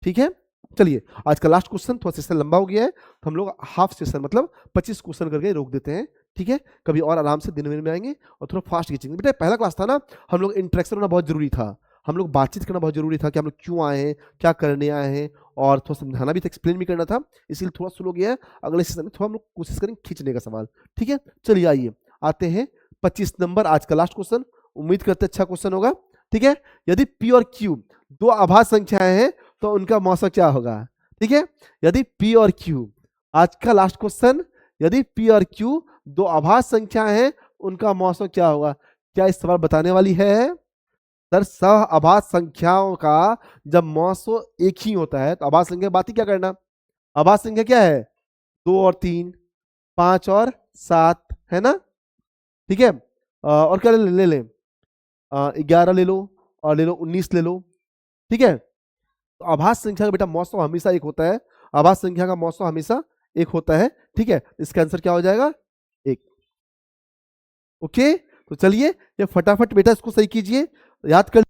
ठीक है, चलिए आज का लास्ट क्वेश्चन, थोड़ा सेशन लंबा हो गया है तो हम लोग हाफ सेशन मतलब 25 क्वेश्चन करके रोक देते हैं। ठीक है, कभी और आराम से दिन में आएंगे और थोड़ा फास्ट खींचेंगे। बेटा पहला क्लास था ना, हम लोग इंटरेक्शन होना बहुत जरूरी था, हम लोग बातचीत करना बहुत जरूरी था कि हम लोग क्यों आए हैं, क्या करने आए हैं, और थोड़ा समझाना भी था, एक्सप्लेन भी करना था, इसलिए थोड़ा स्लो गया है। अगले सेशन में थोड़ा हम लोग कोशिश करेंगे खींचने का सवाल। ठीक है, चलिए आइए आते हैं 25 नंबर, आज का लास्ट क्वेश्चन। उम्मीद करते अच्छा क्वेश्चन होगा। ठीक है, यदि पी और क्यू दो अभाज्य संख्याएं हैं तो उनका मौसम क्या होगा? ठीक है, यदि P और Q, आज का लास्ट क्वेश्चन, यदि P और Q दो अभाज्य संख्याएं हैं उनका मौसम क्या होगा? क्या इस सवाल बताने वाली है? सर सह अभाज्य संख्याओं का जब मौसम एक ही होता है तो अभाज्य संख्या बात ही क्या करना? अभाज्य संख्या क्या है? 2 और 3, 5 और 7, है ना? ठीक है, और क्या ले लें? 11 ले लो, और ले लो 19 ले लो। ठीक है, तो अभाज्य संख्या का बेटा मौसम हमेशा एक होता है, अभाज्य संख्या का मौसम हमेशा एक होता है। ठीक है, इसका आंसर क्या हो जाएगा? 1। ओके, तो चलिए ये फटाफट बेटा इसको सही कीजिए, याद कर।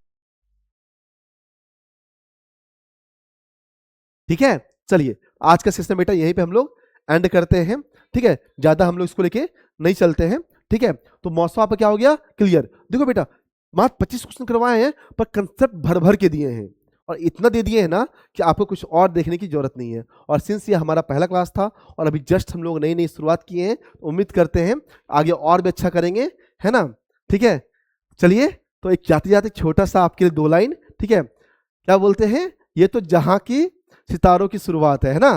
ठीक है, चलिए आज का सेशन बेटा यहीं पे हम लोग एंड करते हैं। ठीक है, ज्यादा हम लोग इसको लेके नहीं चलते हैं। ठीक है, तो मौसम आपका क्या हो गया? क्लियर। देखो बेटा मात्र 25 क्वेश्चन करवाए हैं पर कंसेप्ट भर भर के दिए हैं, और इतना दे दिए हैं ना कि आपको कुछ और देखने की जरूरत नहीं है। और सिंस ये हमारा पहला क्लास था और अभी जस्ट हम लोग नई नई शुरुआत किए हैं, तो उम्मीद करते हैं आगे और भी अच्छा करेंगे, है ना? ठीक है, चलिए तो एक जाते जाते छोटा सा आपके लिए 2 लाइन। ठीक है, क्या बोलते हैं? ये तो जहां की सितारों की शुरुआत है ना?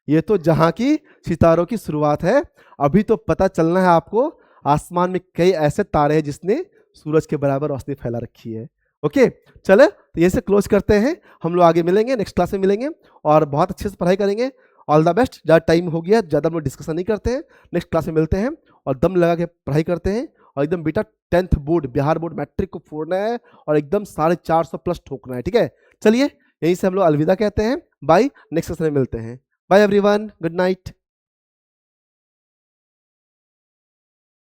ये तो जहां की सितारों की शुरुआत है। अभी तो पता चलना है आपको, आसमान में कई ऐसे तारे हैं जिसने सूरज के बराबर रोशनी फैला रखी है। ओके, चले तो ये से क्लोज करते हैं। हम लोग आगे मिलेंगे, नेक्स्ट क्लास में मिलेंगे और बहुत अच्छे से पढ़ाई करेंगे। All the best. ज़्यादा टाइम हो गया, ज़्यादा हम लोग डिस्कशन नहीं करते हैं, नेक्स्ट क्लास में मिलते हैं और दम लगा के पढ़ाई करते हैं। और एकदम बेटा 10th board, Bihar board matric को फोड़ना है और एकदम 450 प्लस ठोकना है। ठीक है, चलिए यहीं से हम लोग अलविदा कहते हैं, बाय, नेक्स्ट सेशन में मिलते हैं। Bye everyone, good night.